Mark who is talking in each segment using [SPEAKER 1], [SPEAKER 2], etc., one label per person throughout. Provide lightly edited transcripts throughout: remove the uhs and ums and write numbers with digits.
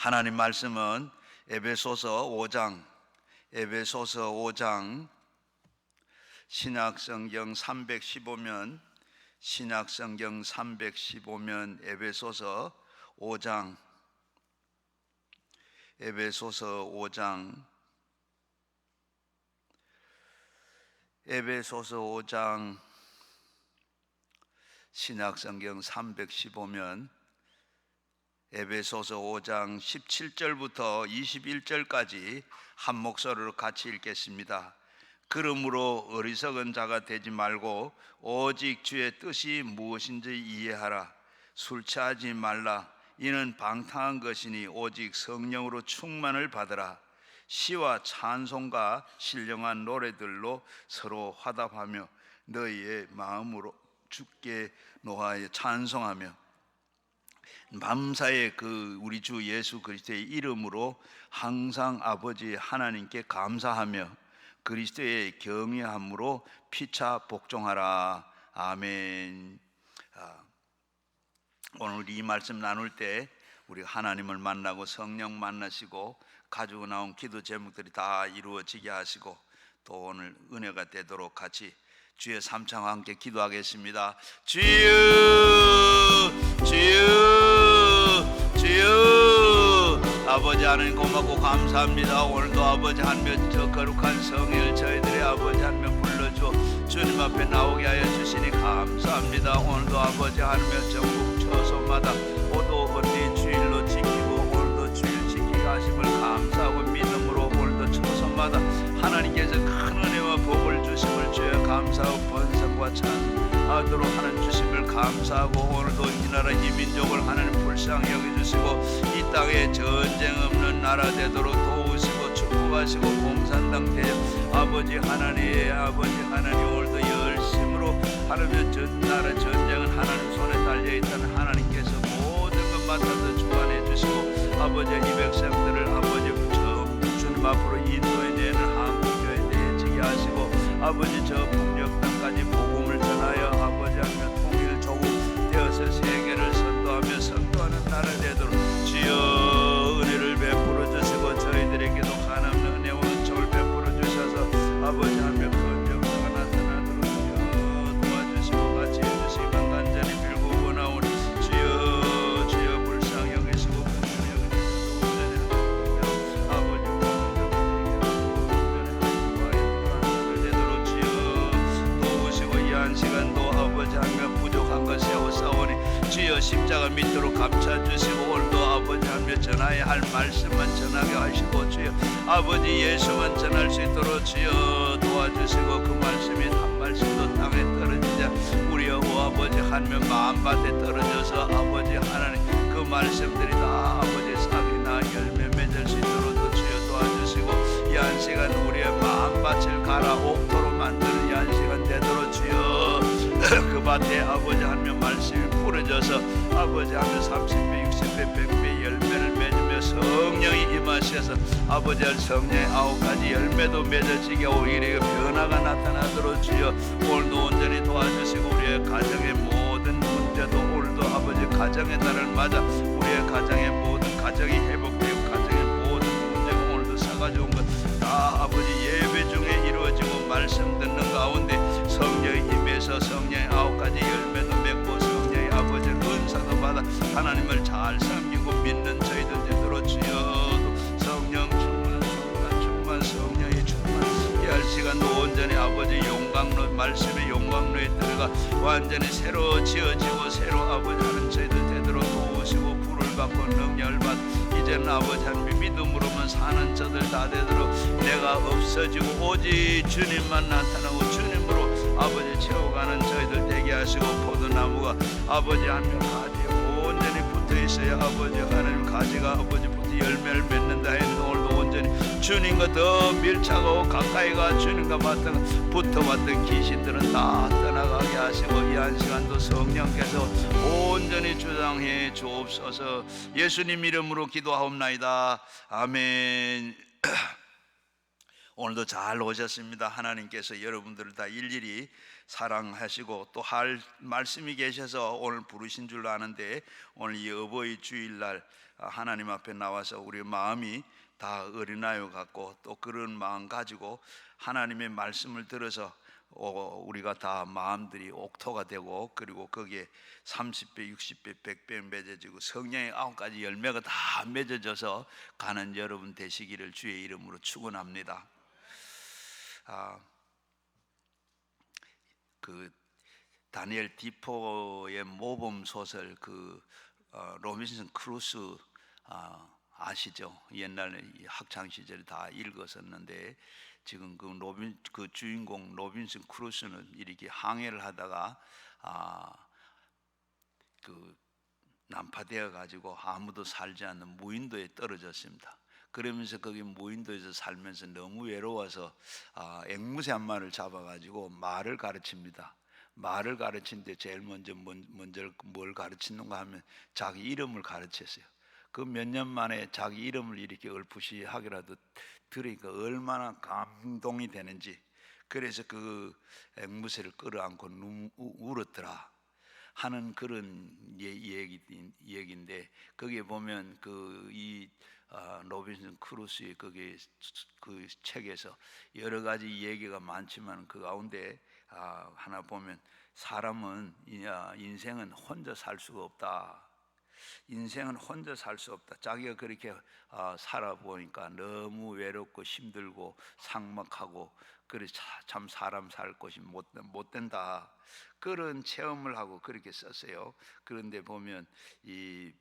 [SPEAKER 1] 하나님 말씀은 에베소서 5장 신약성경 315면 에베소서 5장 신약성경 315면 에베소서 5장 17절부터 21절까지 한 목소리로 같이 읽겠습니다. 그러므로 어리석은 자가 되지 말고 오직 주의 뜻이 무엇인지 이해하라. 술 취하지 말라. 이는 방탕한 것이니 오직 성령으로 충만을 받으라. 시와 찬송과 신령한 노래들로 서로 화답하며 너희의 마음으로 주께 노하여 찬송하며 밤사에 우리 주 예수 그리스도의 이름으로 항상 아버지 하나님께 감사하며 그리스도의 경외함으로 피차 복종하라. 아멘. 오늘 이 말씀 나눌 때 우리 하나님을 만나고 성령 만나시고 가지고 나온 기도 제목들이 다 이루어지게 하시고 또 오늘 은혜가 되도록 같이 주의 삼창과 함께 기도하겠습니다. 주여 아버지 하나님 고맙고 감사합니다. 오늘도 아버지 하나님 저 거룩한 성일 저희들의 아버지 하나님 불러줘 주님 앞에 나오게 하여 주시니 감사합니다. 오늘도 아버지 하나님 전국 처소마다 모두 언니 주일로 지키고 오늘도 주일 지키게 하심을 감사하고 믿음으로 오늘도 처소마다 하나님께서 큰 은혜와 복을 주심을 주여 감사하고 번성과 찬하도록 하는 주심을 감사하고 오늘도 이 나라 이 민족을 하나님 불쌍히 여겨주시고 이 땅에 전쟁 없는 나라 되도록 도우시고 축복하시고 공산당 되어 아버지 하나님 오늘도 열심으로 하나님 나라 전쟁은 하나님 손에 달려있다는 하나님께서 모든 것 맡아서 주관해 주시고 아버지 이 백성들을 아버지 주님 앞으로 인도해내는 한국교회 되어지게 하시고 아버지 저 북녘 땅까지 복음을 전하여 아버지 하나님 통일조국 되어서 세계를 선도하며 선도하는 나라 되도록 주여 은혜를 베풀어 주시고 저희들에게도 한없는 은혜와 은총을 베풀어 주셔서 아버지 하나님 건정사가 나타나도록 주여 도와주시고 같이 해주시기만 간절히 빌고 원하오니 주여 불쌍히 여기시고 긍휼히 여기시고 아버지 되도록 주여 도우시고 이 한 시간도 아버지 하나님 부족한 것 세우사오니 주여 십자가 밑으로 감춰주시고 오늘도 아버지 하나님 전하여야 할 말씀만 전하게 하시고 주여 아버지 예수만 전할 수 있도록 주여 도와주시고 그 말씀이 한 말씀도 땅에 떨어지자 우리 아버지 하나님 마음밭에 떨어져서 아버지 하나님 그 말씀들이 다 아버지 싹이나 열매 맺을 수 있도록 또 주여 도와주시고 이 한 시간 우리의 마음밭을 갈아 옥토로 만드는 이 한 시간 되도록 주여 그 밭에 아버지 하나님 말씀이 뿌려져서 아버지 하나님 30배 60배 100배 열매를 맺으며 성령이 임하셔서 아버지 성령의 9가지 열매도 맺어지게 오히려 변화가 나타나도록 주여 오늘도 온전히 도와주시고 우리의 가정의 모든 문제도 오늘도 아버지 가정의 날을 맞아 우리의 가정의 모든 가정이 회복되고 가정의 모든 문제가 오늘도 사가져온 것 다 아버지 예배 중에 이루어지고 말씀 듣는 가운데 성령의 힘에서 성령의 9가지 열매도 맺고 성령의 아버지 은사도 받아 하나님을 잘 섬기고 믿는 저희들 되도록 주여 성령 충만 성령의 충만 이 할 시간도 온전히 아버지 용광로 말씀의 용광로에 들어가 완전히 새로 지어지고 새로 아버지 하는 저희들 되도록 도우시고 불을 받고 능력을 받 이제는 아버지 하나님 믿음으로만 사는 저들 다 되도록 내가 없어지고 오직 주님만 나타나고 주님으로 아버지 채워가는 저희들 되게 하시고 포도나무가 아버지 하나님 가지에 온전히 붙어있어야 아버지 하나님 가지가 아버지 붙어 열매를 맺는다 했는데 오늘도 온전히 주님과 더 밀착하고 가까이가 주님과 붙어왔던 귀신들은 다 떠나가게 하시고 이 한 시간도 성령께서 온전히 주장해 주옵소서. 예수님 이름으로 기도하옵나이다. 아멘. 오늘도 잘 오셨습니다. 하나님께서 여러분들을 다 일일이 사랑하시고 또 할 말씀이 계셔서 오늘 부르신 줄로 아는데 오늘 이 어버이 주일날 하나님 앞에 나와서 우리 마음이 다 어린아이 같고 또 그런 마음 가지고 하나님의 말씀을 들어서 우리가 다 마음들이 옥토가 되고 그리고 거기에 30배, 60배, 100배 맺어지고 성령의 9가지 열매가 다 맺어져서 가는 여러분 되시기를 주의 이름으로 축원합니다. 그 다니엘 디포의 모범 소설 로빈슨 크루소 아시죠? 옛날에 학창 시절에 다 읽었었는데 지금 그 주인공 로빈슨 크루소는 이렇게 항해를 하다가 그 난파되어 가지고 아무도 살지 않는 무인도에 떨어졌습니다. 그러면서 거기 무인도에서 살면서 너무 외로워서 앵무새 한 마리를 잡아가지고 말을 가르칩니다. 말을 가르치는데 제일 먼저 뭘 가르치는가 하면 자기 이름을 가르쳤어요. 그 몇 년 만에 자기 이름을 이렇게 얼푸시하게라도 들으니까 얼마나 감동이 되는지. 그래서 그 앵무새를 끌어안고 울었더라 하는 그런 얘기인데, 거기에 보면 로빈슨 크루소의 그 책에서 여러 가지 얘기가 많지만 그 가운데 하나 보면 사람은 인생은 혼자 살 수가 없다. 인생은 혼자 살 수 없다. 자기가 그렇게 살아보니까 너무 외롭고 힘들고 삭막하고 그래 참 사람 살 곳이 못 된다. 그런 체험을 하고 그렇게 썼어요. 그런데 보면 이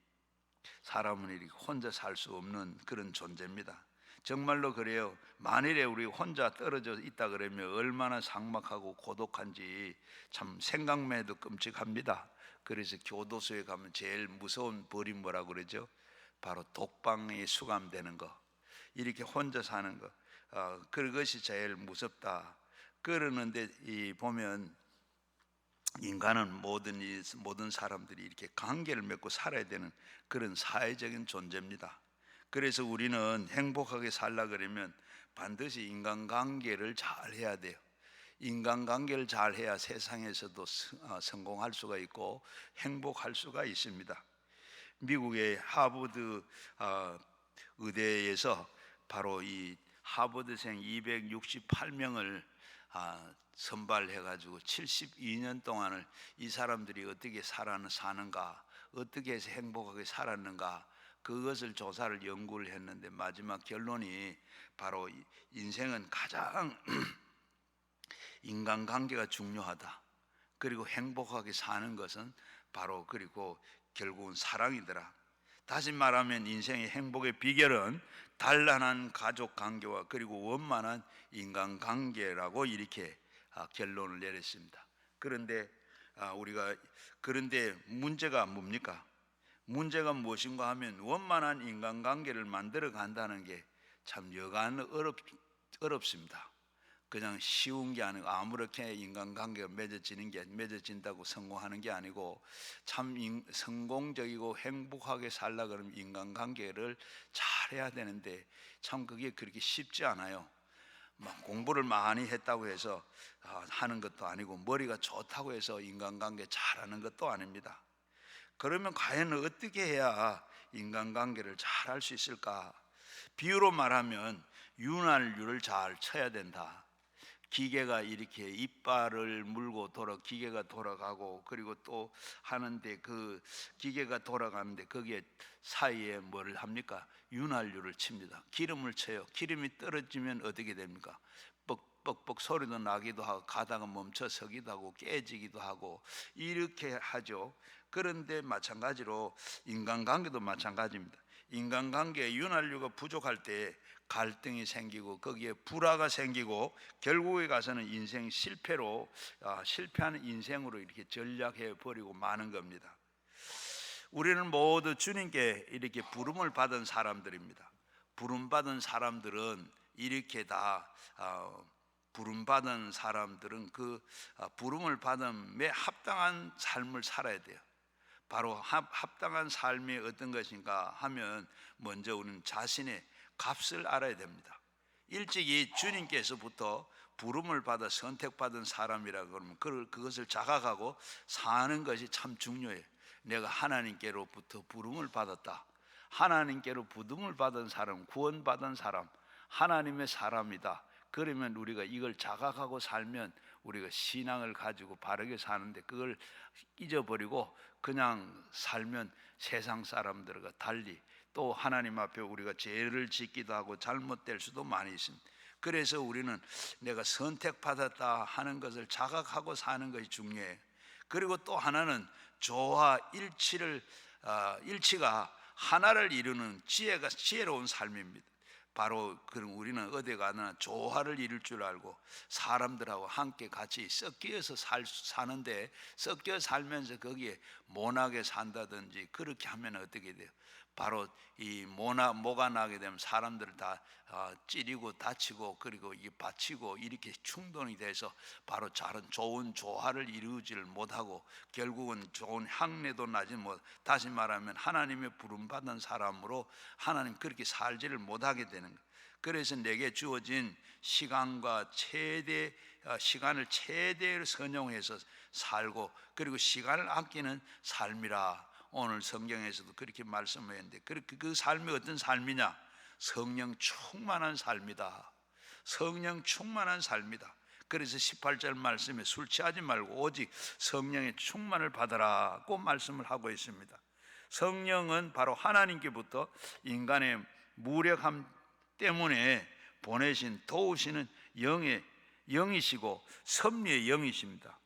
[SPEAKER 1] 사람은 이렇게 혼자 살 수 없는 그런 존재입니다. 정말로 그래요. 만일에 우리 혼자 떨어져 있다 그러면 얼마나 삭막하고 고독한지 참 생각만 해도 끔찍합니다. 그래서 교도소에 가면 제일 무서운 벌이 뭐라고 그러죠? 바로 독방에 수감되는 거, 이렇게 혼자 사는 거, 그것이 제일 무섭다 그러는데, 보면 인간은 모든 사람들이 이렇게 관계를 맺고 살아야 되는 그런 사회적인 존재입니다. 그래서 우리는 행복하게 살려 그러면 반드시 인간관계를 잘 해야 돼요. 인간관계를 잘 해야 세상에서도 성공할 수가 있고 행복할 수가 있습니다. 미국의 하버드 의대에서 바로 이 하버드생 268명을 선발해가지고 72년 동안을 이 사람들이 어떻게 사는가, 어떻게 해서 행복하게 살았는가, 그것을 조사를 연구를 했는데 마지막 결론이 바로 인생은 가장 인간관계가 중요하다. 그리고 행복하게 사는 것은 바로 그리고 결국은 사랑이더라. 다시 말하면 인생의 행복의 비결은 단란한 가족관계와 그리고 원만한 인간관계라고 이렇게 결론을 내렸습니다. 그런데 그런데 문제가 뭡니까? 문제가 무엇인가 하면 원만한 인간관계를 만들어 간다는 게 참 여간 어렵습니다. 그냥 쉬운 게 아니고 아무렇게 인간관계가 맺어진다고 성공하는 게 아니고 참 성공적이고 행복하게 살라 그러면 인간관계를 잘해야 되는데 참 그게 그렇게 쉽지 않아요. 막 공부를 많이 했다고 해서 하는 것도 아니고 머리가 좋다고 해서 인간관계 잘하는 것도 아닙니다. 그러면 과연 어떻게 해야 인간관계를 잘 할 수 있을까? 비유로 말하면 윤활유를 잘 쳐야 된다. 기계가 이렇게 이빨을 물고 기계가 돌아가고 그리고 또 하는데 그 기계가 돌아가는데 거기에 사이에 뭐를 합니까? 윤활유를 칩니다. 기름을 쳐요. 기름이 떨어지면 어떻게 됩니까? 뻑뻑 소리도 나기도 하고 가다가 멈춰 서기도 하고 깨지기도 하고 이렇게 하죠. 그런데 마찬가지로 인간관계도 마찬가지입니다. 인간관계에 윤활유가 부족할 때 갈등이 생기고 거기에 불화가 생기고 결국에 가서는 인생 실패하는 인생으로 이렇게 전락해 버리고 마는 겁니다. 우리는 모두 주님께 이렇게 부름을 받은 사람들입니다. 부름받은 사람들은 이렇게 다 부름받은 사람들은 그 부름을 받음에 합당한 삶을 살아야 돼요. 바로 합당한 삶이 어떤 것인가 하면 먼저 우리는 자신의 값을 알아야 됩니다. 일찍이 주님께서부터 부름을 받아 선택받은 사람이라 그러면 그것을 자각하고 사는 것이 참 중요해요. 내가 하나님께로부터 부름을 받았다. 하나님께로 부름을 받은 사람, 구원받은 사람, 하나님의 사람이다. 그러면 우리가 이걸 자각하고 살면 우리가 신앙을 가지고 바르게 사는데, 그걸 잊어버리고 그냥 살면 세상 사람들과 달리 또 하나님 앞에 우리가 죄를 짓기도 하고 잘못될 수도 많이 있습니다. 그래서 우리는 내가 선택받았다 하는 것을 자각하고 사는 것이 중요해요. 그리고 또 하나는 조화 일치가 하나를 이루는 지혜로운 삶입니다. 바로 그럼 우리는 어디 가나 조화를 이룰 줄 알고 사람들하고 함께 같이 섞여서 사는데, 섞여 살면서 거기에 모나게 산다든지 그렇게 하면 어떻게 돼요? 바로 이 모가 나게 되면 사람들을 다 찌르고 다치고 그리고 이게 받치고 이렇게 충동이 돼서 바로 좋은 조화를 이루지를 못하고 결국은 좋은 향내도 나지 못, 다시 말하면 하나님의 부름받은 사람으로 하나님 그렇게 살지를 못하게 되는 거예요. 그래서 내게 주어진 시간을 최대로 선용해서 살고, 그리고 시간을 아끼는 삶이라 오늘 성경에서도 그렇게 말씀했는데, 그 삶이 어떤 삶이냐? 성령 충만한 삶이다. 성령 충만한 삶이다. 그래서 18절 말씀에 술 취하지 말고 오직 성령의 충만을 받으라고 말씀을 하고 있습니다. 성령은 바로 하나님께부터 인간의 무력함 때문에 보내신 도우시는 영이시고 섭리의 영이십니다.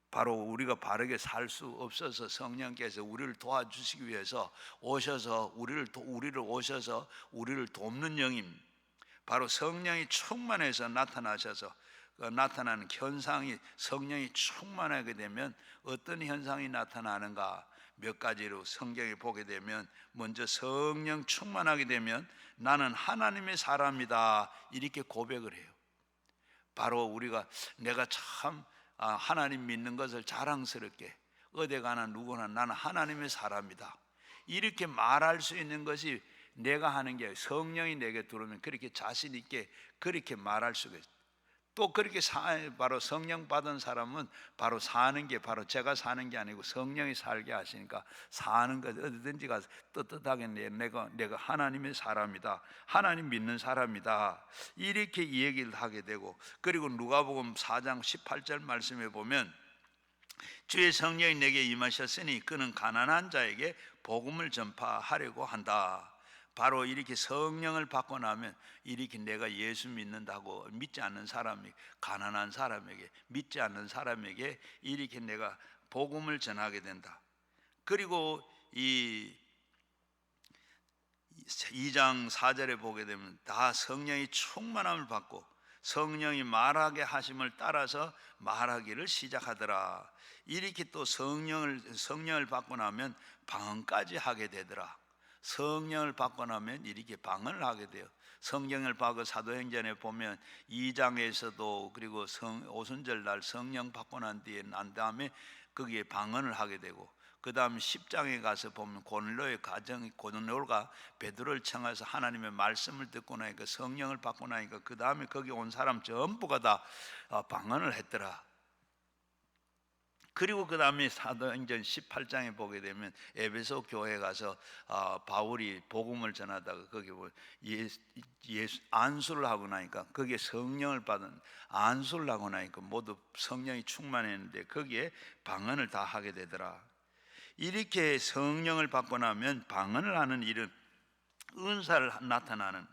[SPEAKER 1] 바로 우리가 바르게 살 수 없어서 성령께서 우리를 도와주시기 위해서 오셔서 우리를 돕는 영입니다. 바로 성령이 충만해서 나타나셔서 나타나는 현상이, 성령이 충만하게 되면 어떤 현상이 나타나는가? 몇 가지로 성경에 보게 되면, 먼저 성령 충만하게 되면 나는 하나님의 사람이다 이렇게 고백을 해요. 바로 우리가 내가 참 하나님 믿는 것을 자랑스럽게 어디 가나 누구나 나는 하나님의 사람이다 이렇게 말할 수 있는 것이 내가 하는 게, 성령이 내게 들어오면 그렇게 자신 있게 그렇게 말할 수가 있어요. 또 그렇게 바로 성령 받은 사람은 바로 사는 게, 바로 제가 사는 게 아니고 성령이 살게 하시니까 사는 것 어디든지 가서 떳떳하게 내가 하나님의 사람이다, 하나님 믿는 사람이다 이렇게 얘기를 하게 되고, 그리고 누가복음 4장 18절 말씀에 보면 주의 성령이 내게 임하셨으니 그는 가난한 자에게 복음을 전파하려고 한다. 바로 이렇게 성령을 받고 나면 이렇게 내가 예수 믿는다고 믿지 않는 사람이, 가난한 사람에게, 믿지 않는 사람에게 이렇게 내가 복음을 전하게 된다. 그리고 이 2장 4절에 보게 되면 다 성령이 충만함을 받고 성령이 말하게 하심을 따라서 말하기를 시작하더라. 이렇게 또 성령을 받고 나면 방언까지 하게 되더라. 성령을 받고 나면 이렇게 방언을 하게 돼요. 성령을 받고 사도행전에 보면 2장에서도 그리고 오순절 날 성령 받고 난 다음에 거기에 방언을 하게 되고, 그 다음 10장에 가서 보면 고넬료가 베드로를 청해서 하나님의 말씀을 듣고 나니까, 성령을 받고 나니까 그 다음에 거기 온 사람 전부가 다 방언을 했더라. 그리고 그 다음에 사도행전 18장에 보게 되면 에베소 교회에 가서 바울이 복음을 전하다가 거기 보면 안수를 하고 나니까, 거기에 성령을 받은 안수를 하고 나니까 모두 성령이 충만했는데 거기에 방언을 다 하게 되더라. 이렇게 성령을 받고 나면 방언을 하는 일은 은사를 나타나는.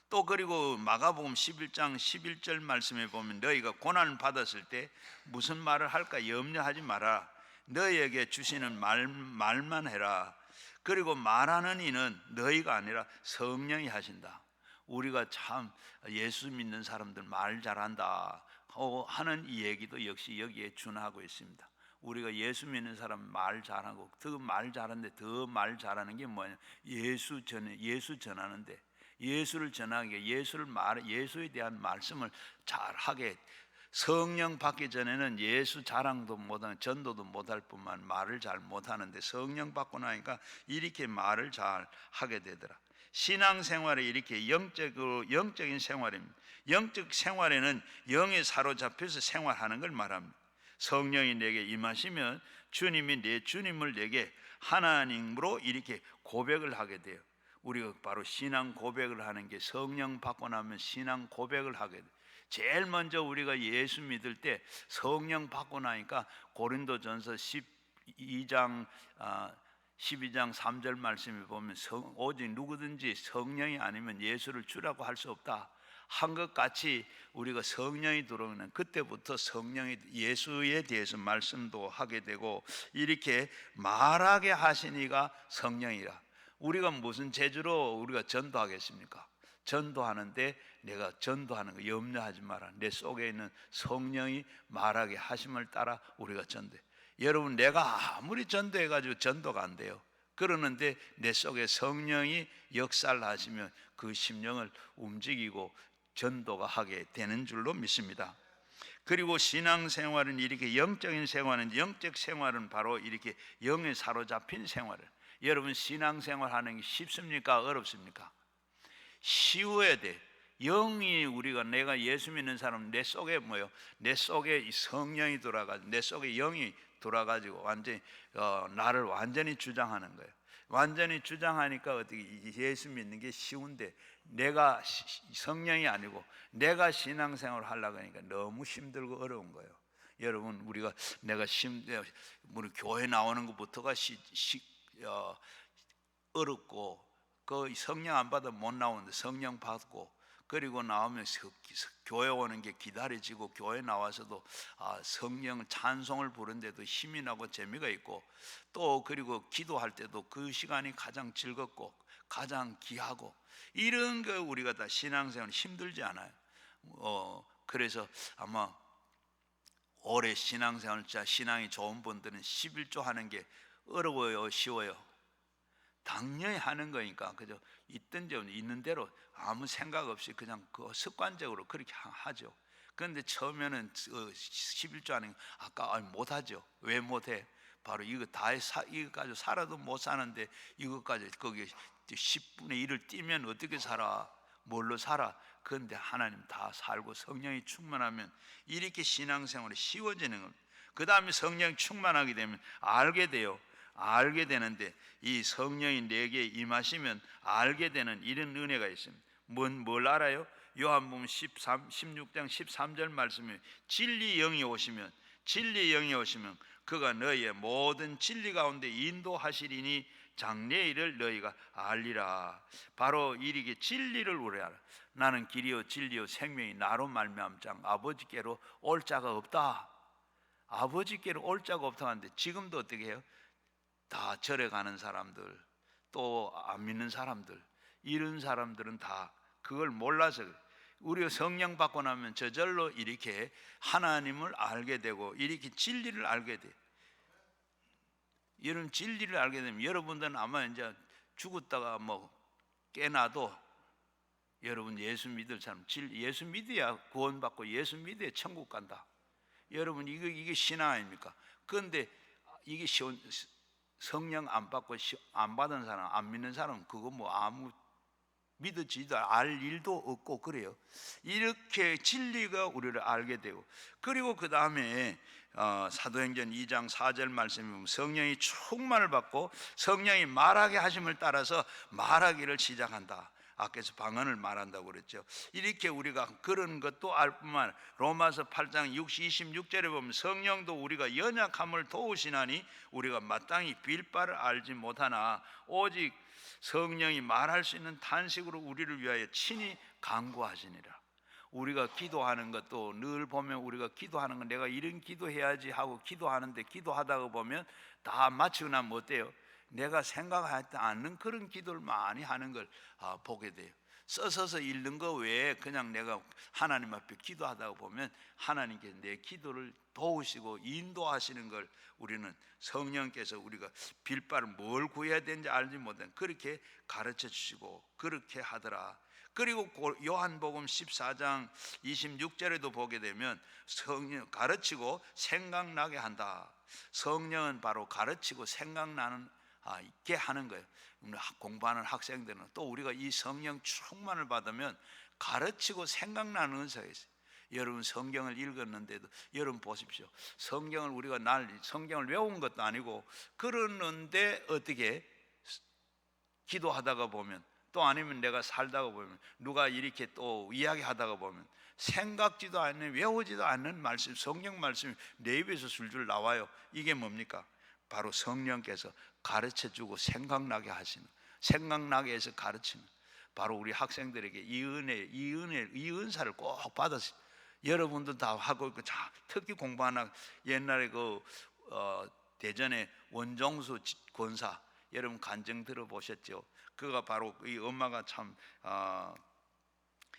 [SPEAKER 1] 또 그리고 마가복음 11장 11절 말씀에 보면 너희가 고난을 받았을 때 무슨 말을 할까 염려하지 마라. 너희에게 주시는 말만 해라. 그리고 말하는 이는 너희가 아니라 성령이 하신다. 우리가 참 예수 믿는 사람들 말 잘한다 하는 이 얘기도 역시 여기에 준하고 있습니다. 우리가 예수 믿는 사람 말 잘하고, 더 말 잘하는데 더 말 잘하는 게 뭐냐? 예수 전하는데, 예수를 전하게, 예수에 대한 말씀을 잘하게. 성령 받기 전에는 예수 자랑도 못하는, 전도도 못할 뿐만 말을 잘 못하는데 성령 받고 나니까 이렇게 말을 잘 하게 되더라. 신앙생활에 이렇게 영적인 생활입니다. 영적 생활에는 영에 사로잡혀서 생활하는 걸 말합니다. 성령이 내게 임하시면 주님이 내 주님을 내게 하나님으로 이렇게 고백을 하게 돼요. 우리가 바로 신앙 고백을 하는 게 성령 받고 나면 신앙 고백을 하게 돼. 제일 먼저 우리가 예수 믿을 때 성령 받고 나니까 고린도전서 12장 3절 말씀에 보면 오직 누구든지 성령이 아니면 예수를 주라고 할 수 없다 한 것 같이 우리가 성령이 들어오는 그때부터 성령이 예수에 대해서 말씀도 하게 되고 이렇게 말하게 하시니가 성령이라. 우리가 무슨 재주로 우리가 전도하겠습니까? 전도하는데 내가 전도하는 거 염려하지 마라. 내 속에 있는 성령이 말하게 하심을 따라 우리가 전도해. 여러분, 내가 아무리 전도해가지고 전도가 안 돼요. 그러는데 내 속에 성령이 역사를 하시면 그 심령을 움직이고 전도가 하게 되는 줄로 믿습니다. 그리고 신앙생활은 이렇게 영적인 생활은, 영적 생활은 바로 이렇게 영에 사로잡힌 생활을. 여러분, 신앙생활 하는 게 쉽습니까? 어렵습니까? 쉬워야 돼. 영이 우리가, 내가 예수 믿는 사람 내 속에 뭐요? 내 속에 성령이 돌아가지고, 내 속에 영이 돌아가지고 완전히 나를 완전히 주장하는 거예요. 완전히 주장하니까 어떻게 예수 믿는 게 쉬운데, 내가 성령이 아니고 내가 신앙생활을 하려고 하니까 너무 힘들고 어려운 거예요. 여러분, 우리가 내가 우리 교회 나오는 것부터가 어렵고, 그 성령 안 받아 못 나오는데 성령 받고, 그리고 나오면 교회 오는 게 기다려지고, 교회 나와서도 성령 찬송을 부르는데도 힘이 나고 재미가 있고, 또 그리고 기도할 때도 그 시간이 가장 즐겁고 가장 귀하고, 이런 거 우리가 다 신앙생활 힘들지 않아요. 그래서 아마 오래 신앙생활, 신앙이 좋은 분들은 11조 하는 게 어려워요, 쉬워요? 당연히 하는 거니까 그저 있는 대로 아무 생각 없이 그냥 그 습관적으로 그렇게 하죠. 그런데 처음에는 11조 하는 거 아까 못하죠. 왜 못해? 바로 이거 이거 가지고 살아도 못 사는데 이것까지 거기 10분의 1을 띄면 어떻게 살아? 뭘로 살아? 그런데 하나님 다 살고 성령이 충만하면 이렇게 신앙생활이 쉬워지는 겁니다. 그 다음에 성령이 충만하게 되면 알게 돼요. 알게 되는데, 이 성령이 내게 임하시면 알게 되는 이런 은혜가 있습니다. 뭘 알아요? 요한복음 16장 13절 말씀에 진리 영이 오시면 그가 너희의 모든 진리 가운데 인도하시리니 장래의 일을 너희가 알리라. 바로 이렇게 진리를 우리 알아. 나는 길이요 진리요 생명이 나로 말미암자 아버지께로 올 자가 없다. 아버지께로 올 자가 없다 하는데, 지금도 어떻게 해요? 다 절에 가는 사람들, 또 안 믿는 사람들, 이런 사람들은 다 그걸 몰라서 그래요. 우리가 성령 받고 나면 저절로 이렇게 하나님을 알게 되고 이렇게 진리를 알게 돼요. 이런 진리를 알게 되면 여러분들은 아마 이제 죽었다가 뭐 깨나도 여러분 예수 믿을 사람, 예수 믿어야 구원받고 예수 믿어야 천국 간다. 여러분, 이게 신앙 아닙니까? 그런데 이게 성령 안 받고 안 받은 사람, 안 믿는 사람, 그거 뭐 아무 믿어지도 알 일도 없고 그래요. 이렇게 진리가 우리를 알게 되고, 그리고 그 다음에 사도행전 2장 4절 말씀에 보면 성령이 충만을 받고 성령이 말하게 하심을 따라서 말하기를 시작한다. 아까서 방언을 말한다고 그랬죠. 이렇게 우리가 그런 것도 알 뿐만 아니라 로마서 8장 26절에 보면 성령도 우리가 연약함을 도우시나니 우리가 마땅히 빌 바를 알지 못하나 오직 성령이 말할 수 있는 탄식으로 우리를 위하여 친히 간구하시니라. 우리가 기도하는 것도 늘 보면 우리가 기도하는 건 내가 이런 기도해야지 하고 기도하는데 기도하다가 보면 다 마치고 나면 어때요? 내가 생각하지 않는 그런 기도를 많이 하는 걸 보게 돼요. 써서 읽는 거 외에 그냥 내가 하나님 앞에 기도하다가 보면 하나님께 내 기도를 도우시고 인도하시는 걸 우리는 성령께서 우리가 빌 바를 뭘 구해야 되는지 알지 못한 그렇게 가르쳐 주시고 그렇게 하더라. 그리고 요한복음 14장 26절에도 보게 되면 성령 가르치고 생각나게 한다. 성령은 바로 가르치고 생각나는 있게 하는 거예요. 공부하는 학생들은 또 우리가 이 성령 충만을 받으면 가르치고 생각나는 은사가 있어요. 여러분 성경을 읽었는데도 여러분 보십시오. 성경을 우리가 성경을 외운 것도 아니고 그러는데 어떻게 기도하다가 보면 또 아니면 내가 살다가 보면 누가 이렇게 또 이야기하다가 보면 생각지도 않는, 외우지도 않는 말씀, 성령 말씀이 내 입에서 술술 나와요. 이게 뭡니까? 바로 성령께서 가르쳐주고 생각나게 하시는, 생각나게 해서 가르치는, 바로 우리 학생들에게 이 은사를 꼭 받았어요. 여러분도 다 하고 있고, 특히 공부하나, 옛날에 대전에 원종수 권사, 여러분 간증 들어보셨죠? 그가 바로 이 엄마가 참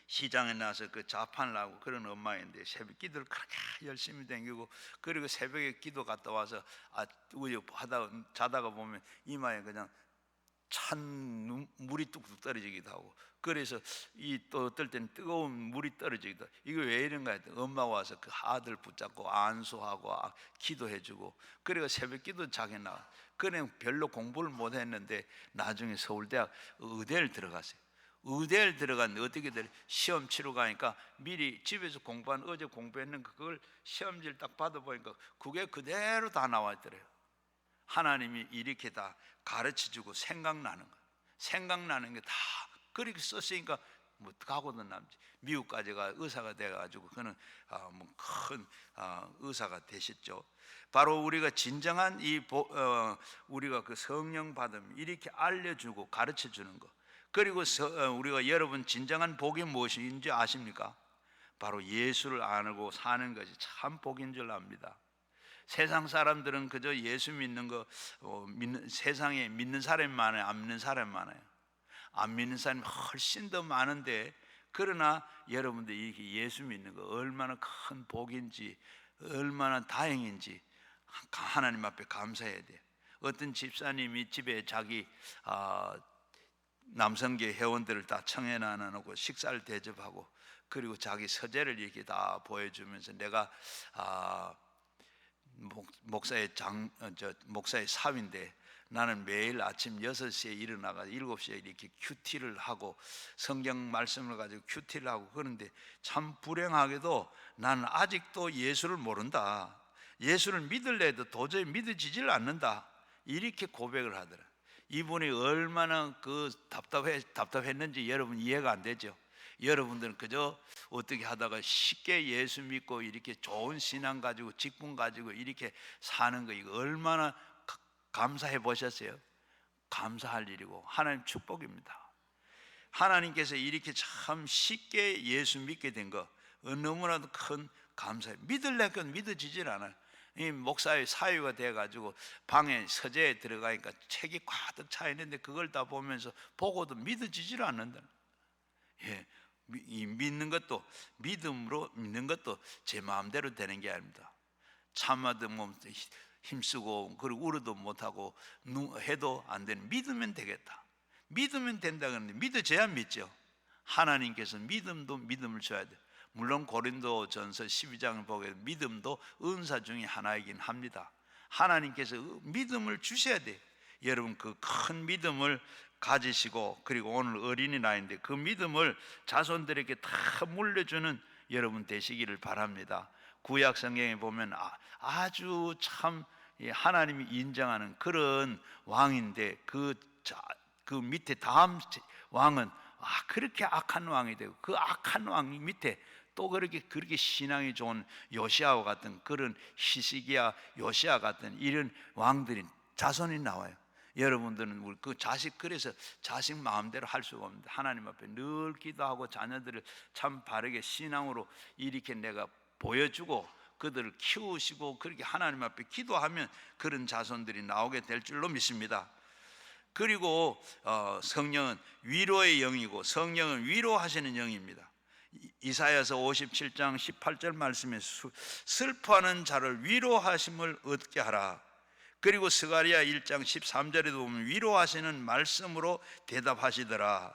[SPEAKER 1] 시장에 나서 그 자판을 하고 그런 엄마인데, 새벽 기도를 그렇게 열심히 다니고, 그리고 새벽에 기도 갔다 와서 자다가 보면 이마에 그냥 찬 물이 뚝뚝 떨어지기도 하고, 그래서 또 어떨 때는 뜨거운 물이 떨어지기도 하고, 이거 왜 이런가 했더니 엄마가 와서 그 아들 붙잡고 안수하고 기도해주고, 그리고 새벽 기도 자기 나와. 그냥 별로 공부를 못했는데 나중에 서울대학 의대를 들어갔어요. 의대를 들어갔는데 어떻게 돼? 시험 치러 가니까 미리 집에서 공부한, 어제 공부했는 그걸 시험지를 딱 받아보니까 그게 그대로 다 나와 있더래요. 하나님이 이렇게 다 가르쳐주고 생각나는 거, 생각나는 게 다 그렇게 썼으니까 뭐 가고도 남지. 미국까지 가 의사가 돼가지고 그는 큰 의사가 되셨죠. 바로 우리가 진정한 우리가 그 성령 받음 이렇게 알려주고 가르쳐주는 거. 그리고 우리가 여러분 진정한 복이 무엇인지 아십니까? 바로 예수를 알고 사는 것이 참 복인 줄 압니다. 세상 사람들은 그저 예수 믿는 거, 세상에 믿는 사람이 많아요, 안 믿는 사람이 많아요. 안 믿는 사람이 훨씬 더 많은데, 그러나 여러분들 이렇게 예수 믿는 거 얼마나 큰 복인지, 얼마나 다행인지 하나님 앞에 감사해야 돼요. 어떤 집사님이 집에 자기 남성계 회원들을 다 청해놔놓고 식사를 대접하고, 그리고 자기 서재를 이렇게 다 보여주면서, 내가 목사의 사위인데 나는 매일 아침 6시에 일어나가 7시에 이렇게 큐티를 하고 성경 말씀을 가지고 큐티를 하고 그런데, 참 불행하게도 나는 아직도 예수를 모른다, 예수를 믿을래도 도저히 믿어지질 않는다, 이렇게 고백을 하더라. 이분이 얼마나 답답했는지 여러분 이해가 안 되죠? 여러분들은 그저 어떻게 하다가 쉽게 예수 믿고 이렇게 좋은 신앙 가지고 직분 가지고 이렇게 사는 거, 이거 얼마나 감사해 보셨어요? 감사할 일이고 하나님 축복입니다. 하나님께서 이렇게 참 쉽게 예수 믿게 된 거 너무나도 큰 감사해요. 믿으려니까 믿어지질 않아요. 이 목사의 사유가 돼가지고 방에 서재에 들어가니까 책이 가득 차 있는데 그걸 다 보면서 보고도 믿어지질 않는다. 이 믿음으로 믿는 것도 제 마음대로 되는 게 아닙니다. 참아도 힘쓰고 그리고 울어도 못하고 해도 안 되는, 믿으면 되겠다, 믿으면 된다. 그러는데 믿어져야 믿죠. 하나님께서 믿음을 줘야 돼. 물론 고린도전서 12장을 보게 믿음도 은사 중에 하나이긴 합니다. 하나님께서 믿음을 주셔야 돼. 여러분 그 큰 믿음을 가지시고, 그리고 오늘 어린이날인데 그 믿음을 자손들에게 다 물려주는 여러분 되시기를 바랍니다. 구약 성경에 보면 아주 참 하나님이 인정하는 그런 왕인데, 그 밑에 다음 왕은 그렇게 악한 왕이 되고, 그 악한 왕 밑에 또 그렇게 신앙이 좋은 요시아와 같은, 그런 히스기야, 요시아 같은 이런 왕들이 자손이 나와요. 여러분들은 그래서 자식 마음대로 할 수가 없는데, 하나님 앞에 늘 기도하고 자녀들을 참 바르게 신앙으로 이렇게 내가 보여주고 그들을 키우시고 그렇게 하나님 앞에 기도하면 그런 자손들이 나오게 될 줄로 믿습니다. 그리고 성령은 위로의 영이고, 성령은 위로하시는 영입니다. 이사야서 57장 18절 말씀에 슬퍼하는 자를 위로하심을 얻게 하라. 그리고 스가랴 1장 13절에도 보면 위로하시는 말씀으로 대답하시더라.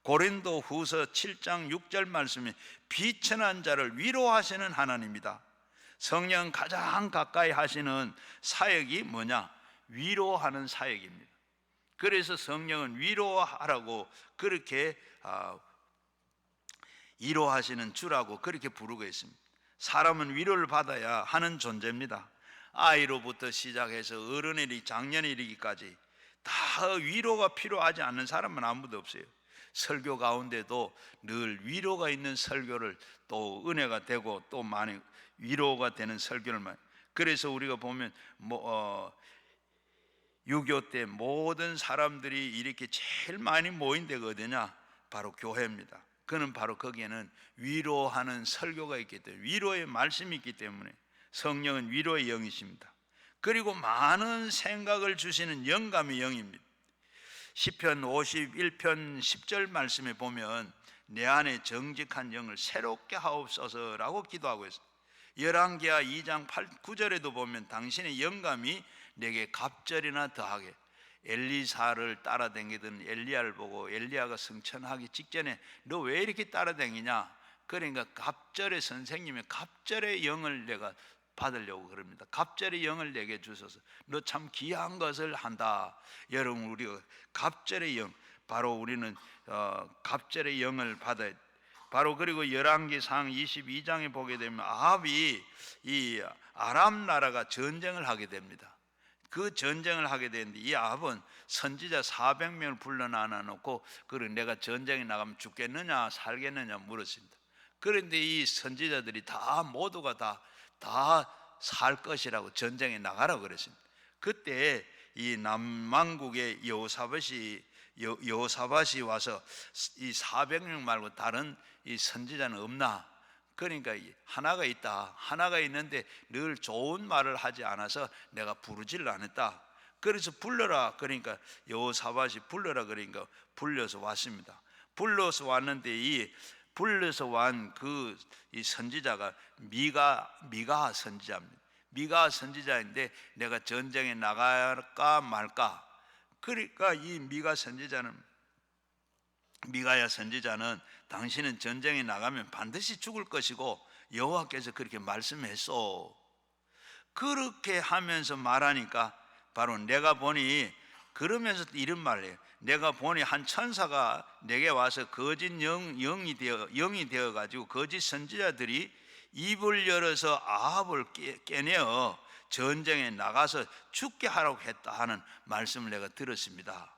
[SPEAKER 1] 고린도 후서 7장 6절 말씀에 비천한 자를 위로하시는 하나님이다. 성령 가장 가까이 하시는 사역이 뭐냐? 위로하는 사역입니다. 그래서 성령은 위로하라고 그렇게 위로하시는 주라고 그렇게 부르고 있습니다. 사람은 위로를 받아야 하는 존재입니다. 아이로부터 시작해서 어른에 이르기, 장년에 이르기까지 다 위로가 필요하지 않는 사람은 아무도 없어요. 설교 가운데도 늘 위로가 있는 설교를, 또 은혜가 되고 또 많이 위로가 되는 설교를 많이. 그래서 우리가 보면 6.25 때 모든 사람들이 이렇게 제일 많이 모인 데가 어디냐? 바로 교회입니다. 그는 바로 거기에는 위로하는 설교가 있기 때문에, 위로의 말씀이 있기 때문에, 성령은 위로의 영이십니다. 그리고 많은 생각을 주시는 영감의 영입니다. 시편 51편 10절 말씀에 보면 내 안에 정직한 영을 새롭게 하옵소서라고 기도하고 있습니다. 열왕기하 2장 9절에도 보면 당신의 영감이 내게 갑절이나 더하게. 엘리사를 따라다니던 엘리야를 보고 엘리야가 승천하기 직전에 너 왜 이렇게 따라다니냐? 그러니까 갑절의 선생님의 갑절의 영을 내가 받으려고 그럽니다. 갑절의 영을 내게 주셔서 너 참 귀한 것을 한다. 여러분, 우리가 갑절의 영, 바로 우리는 갑절의 영을 받아야. 바로 그리고 열왕기상 22장에 보게 되면 아합이 이 아람 나라가 전쟁을 하게 됩니다. 그 전쟁을 하게 되는데 이 아합은 선지자 400명을 불러놔 놓고, 그리고 내가 전쟁에 나가면 죽겠느냐 살겠느냐 물었습니다. 그런데 이 선지자들이 다 모두가 다 살 것이라고 전쟁에 나가라고 그랬습니다. 그때 이 남왕국의 여호사밧이 와서 이 400명 말고 다른 이 선지자는 없나? 그러니까 하나가 있다. 하나가 있는데 늘 좋은 말을 하지 않아서 내가 부르지를 않았다. 그래서 불러라. 그러니까 여호사밧이 불러라. 그러니까 불려서 왔습니다. 불러서 왔는데 이 불려서 완 그 이 선지자가 미가 선지자입니다. 미가 선지자인데 내가 전쟁에 나갈까 말까. 그러니까 이 미가야 선지자는 당신은 전쟁에 나가면 반드시 죽을 것이고 여호와께서 그렇게 말씀했어. 그렇게 하면서 말하니까 바로 내가 보니, 그러면서 이런 말을 해요. 내가 보니 한 천사가 내게 와서 거짓 영이 되어 가지고 거짓 선지자들이 입을 열어서 아합을 깨내어 전쟁에 나가서 죽게 하라고 했다 하는 말씀을 내가 들었습니다.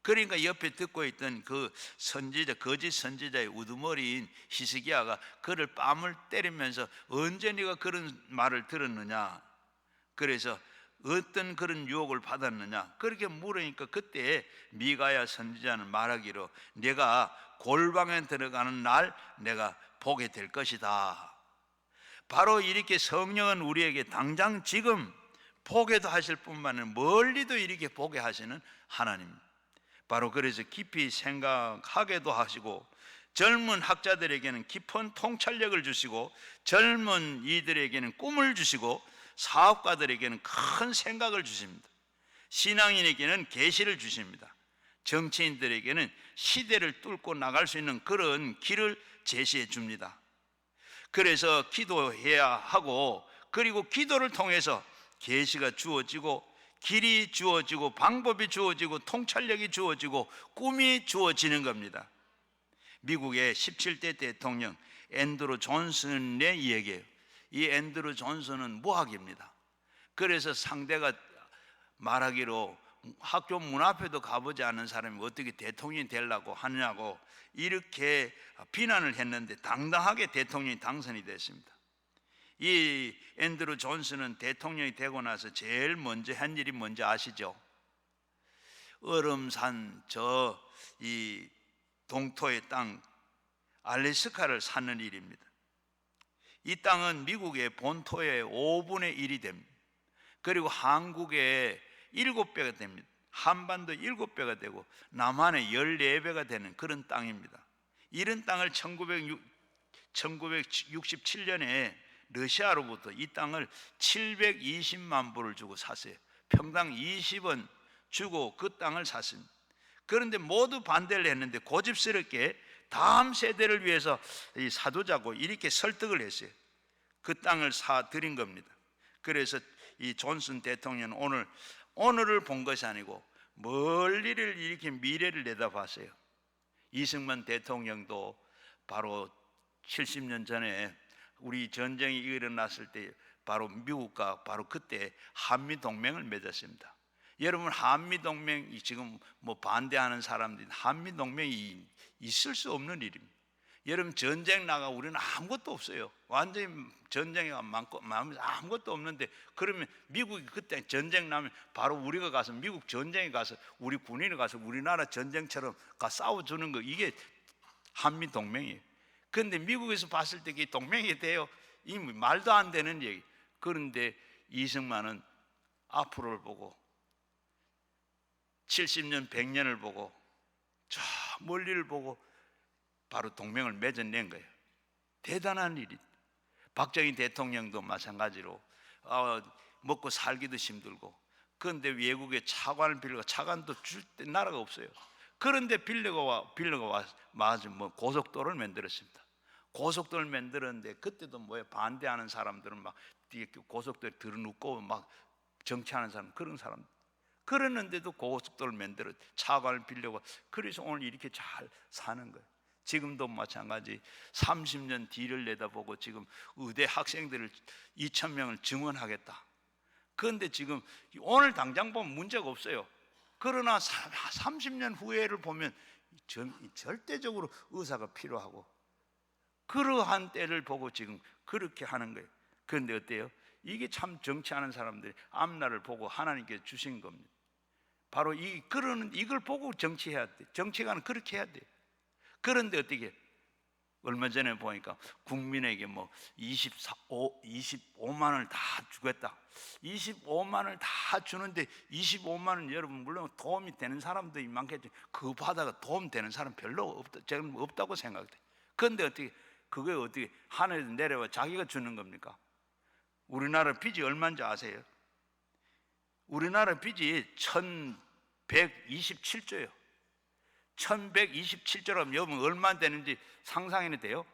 [SPEAKER 1] 그러니까 옆에 듣고 있던 그 선지자, 거짓 선지자의 우두머리인 히스기야가 그를 뺨을 때리면서 언제 네가 그런 말을 들었느냐? 그래서 어떤 그런 유혹을 받았느냐? 그렇게 물으니까 그때 미가야 선지자는 말하기로 내가 골방에 들어가는 날 내가 보게 될 것이다. 바로 이렇게 성령은 우리에게 당장 지금 보게도 하실 뿐만 아니라 멀리도 이렇게 보게 하시는 하나님입니다. 바로 그래서 깊이 생각하게도 하시고, 젊은 학자들에게는 깊은 통찰력을 주시고, 젊은 이들에게는 꿈을 주시고, 사업가들에게는 큰 생각을 주십니다. 신앙인에게는 계시를 주십니다. 정치인들에게는 시대를 뚫고 나갈 수 있는 그런 길을 제시해 줍니다. 그래서 기도해야 하고, 그리고 기도를 통해서 계시가 주어지고, 길이 주어지고, 방법이 주어지고, 통찰력이 주어지고, 꿈이 주어지는 겁니다. 미국의 17대 대통령 앤드루 존슨의 이야기예요. 이 앤드루 존슨은 무학입니다. 그래서 상대가 말하기로 학교 문 앞에도 가보지 않은 사람이 어떻게 대통령이 되려고 하느냐고 이렇게 비난을 했는데 당당하게 대통령이 당선이 됐습니다. 이 앤드루 존슨은 대통령이 되고 나서 제일 먼저 한 일이 뭔지 아시죠? 얼음산 이 동토의 땅 알래스카를 사는 일입니다. 이 땅은 미국의 본토의 5분의 1이 됩니다. 그리고 한국의 7배가 됩니다. 한반도 7배가 되고 남한의 14배가 되는 그런 땅입니다. 이런 땅을 1967년에 러시아로부터 이 땅을 720만 불을 주고 샀어요. 평당 20원 주고 그 땅을 샀습니다. 그런데 모두 반대를 했는데 고집스럽게 다음 세대를 위해서 사두자고 이렇게 설득을 했어요. 그 땅을 사들인 겁니다. 그래서 이 존슨 대통령은 오늘을 본 것이 아니고 멀리를 이렇게 미래를 내다봤어요. 이승만 대통령도 바로 70년 전에 우리 전쟁이 일어났을 때 바로 미국과 바로 그때 한미 동맹을 맺었습니다. 여러분, 한미동맹이 지금 뭐 반대하는 사람들이, 한미동맹이 있을 수 없는 일입니다. 여러분, 전쟁 나가 우리는 아무것도 없어요. 완전히 전쟁이 많고 아무것도 없는데, 그러면 미국이 그때 전쟁 나면 바로 우리가 가서 미국 전쟁에 가서 우리 군인이 가서 우리나라 전쟁처럼 가 싸워주는 거, 이게 한미동맹이에요. 그런데 미국에서 봤을 때 이게 동맹이 돼요? 이 말도 안 되는 얘기. 그런데 이승만은 앞으로를 보고 70년 100년을 보고 저 멀리를 보고 바로 동맹을 맺어낸 거예요. 대단한 일이. 박정희 대통령도 마찬가지로 먹고 살기도 힘들고, 그런데 외국에 차관을 빌려가, 차관도 줄 때 나라가 없어요. 그런데 빌려가 와서 뭐 고속도로를 만들었습니다. 고속도로를 만들었는데 그때도 뭐에 반대하는 사람들은 막 고속도로에 들어눕고 막 정치하는 사람, 그런 사람. 그랬는데도 고속도로를 만들어 차관을 빌려가, 그래서 오늘 이렇게 잘 사는 거예요. 지금도 마찬가지 30년 뒤를 내다보고 지금 의대 학생들을 2,000명을 증원하겠다. 그런데 지금 오늘 당장 보면 문제가 없어요. 그러나 30년 후에를 보면 절대적으로 의사가 필요하고, 그러한 때를 보고 지금 그렇게 하는 거예요. 그런데 어때요? 이게 참 정치하는 사람들이 앞날을 보고 하나님께서 주신 겁니다. 바로 이걸 보고 정치해야 돼. 정치가는 그렇게 해야 돼. 그런데 어떻게, 얼마 전에 보니까 국민에게 뭐 25만 원을 다 주겠다. 25만 원을 다 주는데 25만 원, 여러분 물론 도움이 되는 사람도 많겠죠. 그거 받아가 도움 되는 사람 별로 없다. 저는 없다고 생각돼. 그런데 어떻게, 그게 어떻게 하늘에서 내려와 자기가 주는 겁니까? 우리나라 빚이 얼마인지 아세요? 우리나라 빚이 1127조예요. 1127조라면 여러분 얼마 되는지 상상이 돼요?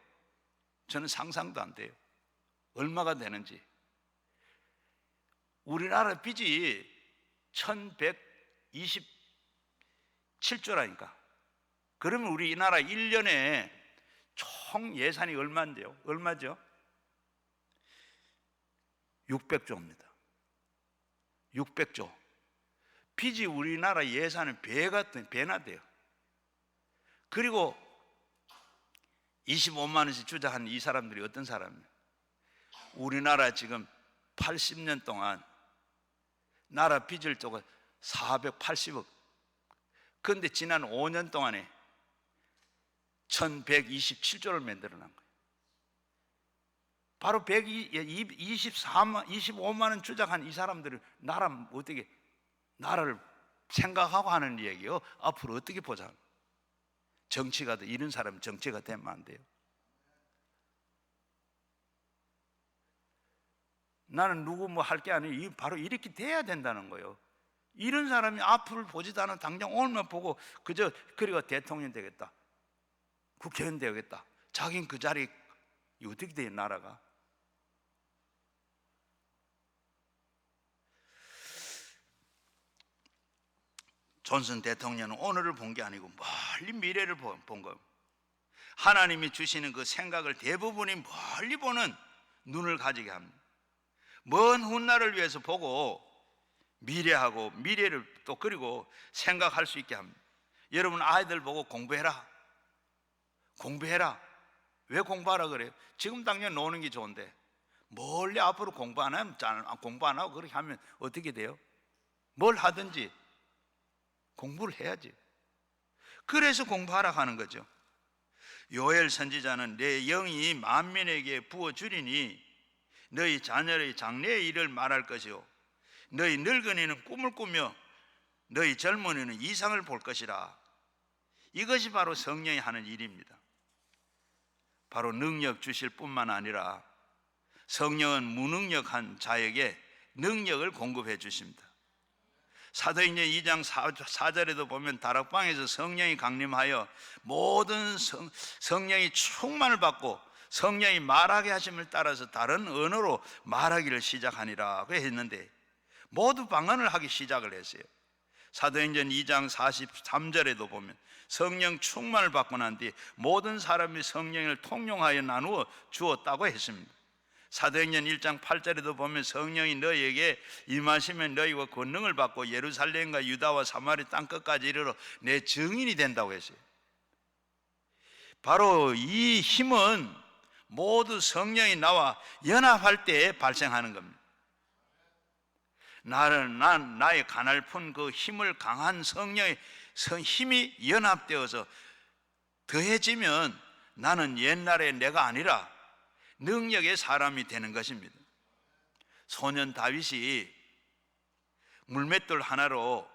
[SPEAKER 1] 저는 상상도 안 돼요. 얼마가 되는지. 우리나라 빚이 1127조라니까. 그러면 우리나라 1년에 총 예산이 얼마인데요? 얼마죠? 600조입니다. 600조. 빚이 우리나라 예산은 배나 돼요. 그리고 25만 원씩 주장한 이 사람들이 어떤 사람이에요? 우리나라 지금 80년 동안 나라 빚을 쪼가 480억. 그런데 지난 5년 동안에 1127조를 만들어 난 거예요. 바로 25만 원 주장한 이 사람들을 어떻게 나라를 생각하고 하는 얘기요. 앞으로 어떻게 보자. 정치가 돼. 이런 사람은 정치가 되면 안 돼요. 나는 누구 뭐 할 게 아니에요. 바로 이렇게 돼야 된다는 거예요. 이런 사람이 앞을 보지도 않아 당장 오늘만 보고 그리고 대통령 되겠다, 국회의원 되겠다. 자기는 그 자리에 어떻게 돼요, 나라가? 존슨 대통령은 오늘을 본 게 아니고 멀리 미래를 본 거예요. 하나님이 주시는 그 생각을 대부분이 멀리 보는 눈을 가지게 합니다. 먼 훗날을 위해서 보고 미래하고 미래를 또 그리고 생각할 수 있게 합니다. 여러분 아이들 보고 공부해라. 왜 공부하라 그래요? 지금 당장 노는 게 좋은데 멀리 앞으로 공부 안 하고 그렇게 하면 어떻게 돼요? 뭘 하든지 공부를 해야지. 그래서 공부하라 하는 거죠. 요엘 선지자는 내 영이 만민에게 부어주리니 너희 자녀의 장래의 일을 말할 것이요 너희 늙은이는 꿈을 꾸며 너희 젊은이는 이상을 볼 것이라. 이것이 바로 성령이 하는 일입니다. 바로 능력 주실 뿐만 아니라 성령은 무능력한 자에게 능력을 공급해 주십니다. 사도행전 2장 4절에도 보면 다락방에서 성령이 강림하여 모든 성령이 충만을 받고 성령이 말하게 하심을 따라서 다른 언어로 말하기를 시작하니라 했는데 모두 방언을 하기 시작을 했어요. 사도행전 2장 43절에도 보면 성령 충만을 받고 난 뒤 모든 사람이 성령을 통용하여 나누어 주었다고 했습니다. 사도행전 1장 8절에도 보면 성령이 너희에게 임하시면 너희와 권능을 받고 예루살렘과 유다와 사마리 땅끝까지 이르러 내 증인이 된다고 했어요. 바로 이 힘은 모두 성령이 나와 연합할 때 발생하는 겁니다. 나의 가냘픈 그 힘을 강한 성령의 힘이 연합되어서 더해지면 나는 옛날의 내가 아니라 능력의 사람이 되는 것입니다. 소년 다윗이 물맷돌 하나로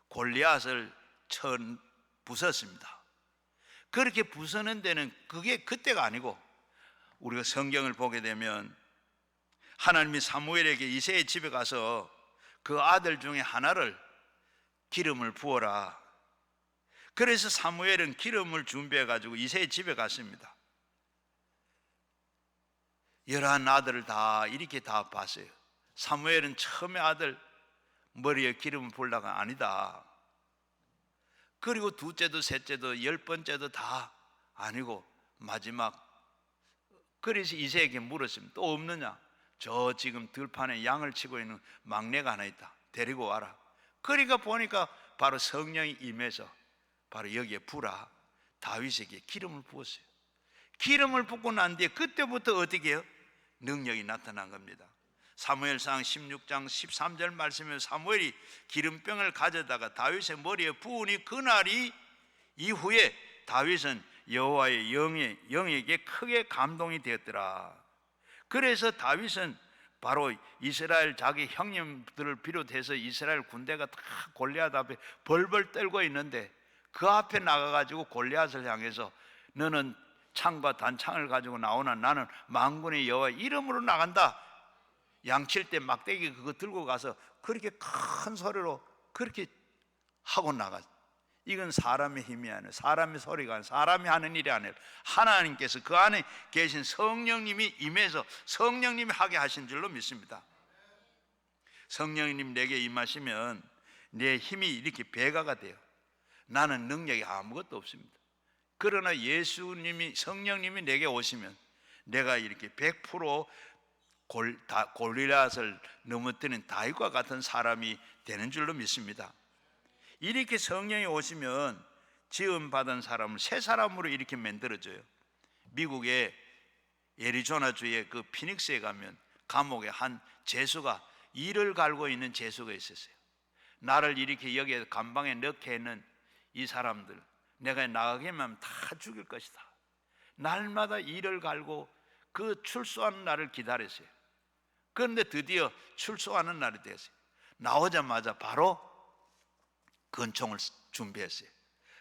[SPEAKER 1] 골리앗을 부쉈습니다. 그렇게 부수는 데는 그게 그때가 아니고, 우리가 성경을 보게 되면 하나님이 사무엘에게 이새의 집에 가서 그 아들 중에 하나를 기름을 부어라. 그래서 사무엘은 기름을 준비해 가지고 이새의 집에 갔습니다. 11 아들을 다 이렇게 다 봤어요. 사무엘은 처음에 아들 머리에 기름을 부으려가 아니다. 그리고 둘째도 셋째도 10번째도 다 아니고 마지막, 그래서 이새에게 물었습니다. 또 없느냐? 저 지금 들판에 양을 치고 있는 막내가 하나 있다. 데리고 와라. 그러니까 보니까 바로 성령이 임해서 바로 여기에 부라. 다윗에게 기름을 부었어요. 기름을 붓고 난 뒤에 그때부터 어떻게 해요? 능력이 나타난 겁니다. 사무엘상 16장 13절 말씀에 사무엘이 기름병을 가져다가 다윗의 머리에 부으니 그날이 이후에 다윗은 여호와의 영에게 크게 감동이 되었더라. 그래서 다윗은 바로 이스라엘 자기 형님들을 비롯해서 이스라엘 군대가 다 골리앗 앞에 벌벌 떨고 있는데 그 앞에 나가가지고 골리앗을 향해서 너는 창과 단창을 가지고 나오나 나는 만군의 여호와 이름으로 나간다. 양칠 때 막대기 그거 들고 가서 그렇게 큰 소리로 그렇게 하고 나갔. 이건 사람의 힘이 아니라, 사람의 소리가 아니라, 사람이 하는 일이 아니라 하나님께서 그 안에 계신 성령님이 임해서 성령님이 하게 하신 줄로 믿습니다. 성령님 내게 임하시면 내 힘이 이렇게 배가가 돼요. 나는 능력이 아무것도 없습니다. 그러나 예수님이, 성령님이 내게 오시면 내가 이렇게 100% 골리앗을 넘어뜨린 다윗과 같은 사람이 되는 줄로 믿습니다. 이렇게 성령이 오시면 지음받은 사람을 새 사람으로 이렇게 만들어줘요. 미국의 애리조나주의 그 피닉스에 가면 감옥에 한 죄수가 이를 갈고 있는 죄수가 있었어요. 나를 이렇게 여기에 감방에 넣게 했는 이 사람들, 내가 나가게만 하면 다 죽일 것이다. 날마다 이를 갈고 그 출소하는 날을 기다렸어요. 그런데 드디어 출소하는 날이 됐어요. 나오자마자 바로 권총을 준비했어요.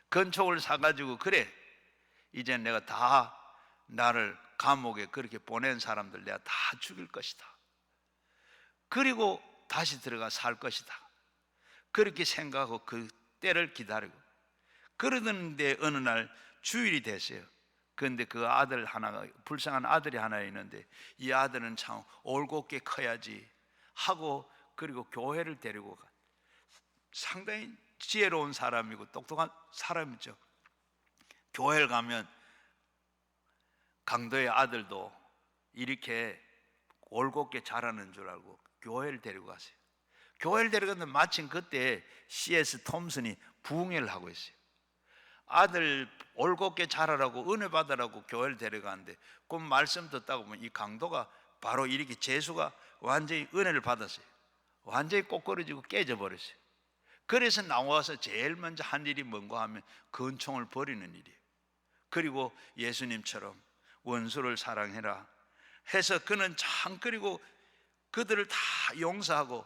[SPEAKER 1] 권총을 사가지고 그래 이제 내가 다 나를 감옥에 그렇게 보낸 사람들 내가 다 죽일 것이다. 그리고 다시 들어가 살 것이다. 그렇게 생각하고 그 때를 기다리고 그러는데 어느 날 주일이 됐어요. 그런데 그 아들 하나가, 불쌍한 아들이 하나 있는데 이 아들은 참 올곧게 커야지 하고 그리고 교회를 데리고 가. 상당히 지혜로운 사람이고 똑똑한 사람이죠. 교회를 가면 강도의 아들도 이렇게 올곧게 자라는 줄 알고 교회를 데리고 갔어요. 교회를 데려갔는데 마침 그때 C.S. 톰슨이 부흥회를 하고 있어요. 아들 올곧게 자라라고 은혜 받으라고 교회를 데려가는데 그 말씀 듣다가 보면 이 강도가 바로 이렇게 재수가 완전히 은혜를 받았어요. 완전히 꼬꾸러지고 깨져버렸어요. 그래서 나와서 제일 먼저 한 일이 뭔가 하면 권총을 버리는 일이에요. 그리고 예수님처럼 원수를 사랑해라 해서 그는 참, 그리고 그들을 다 용서하고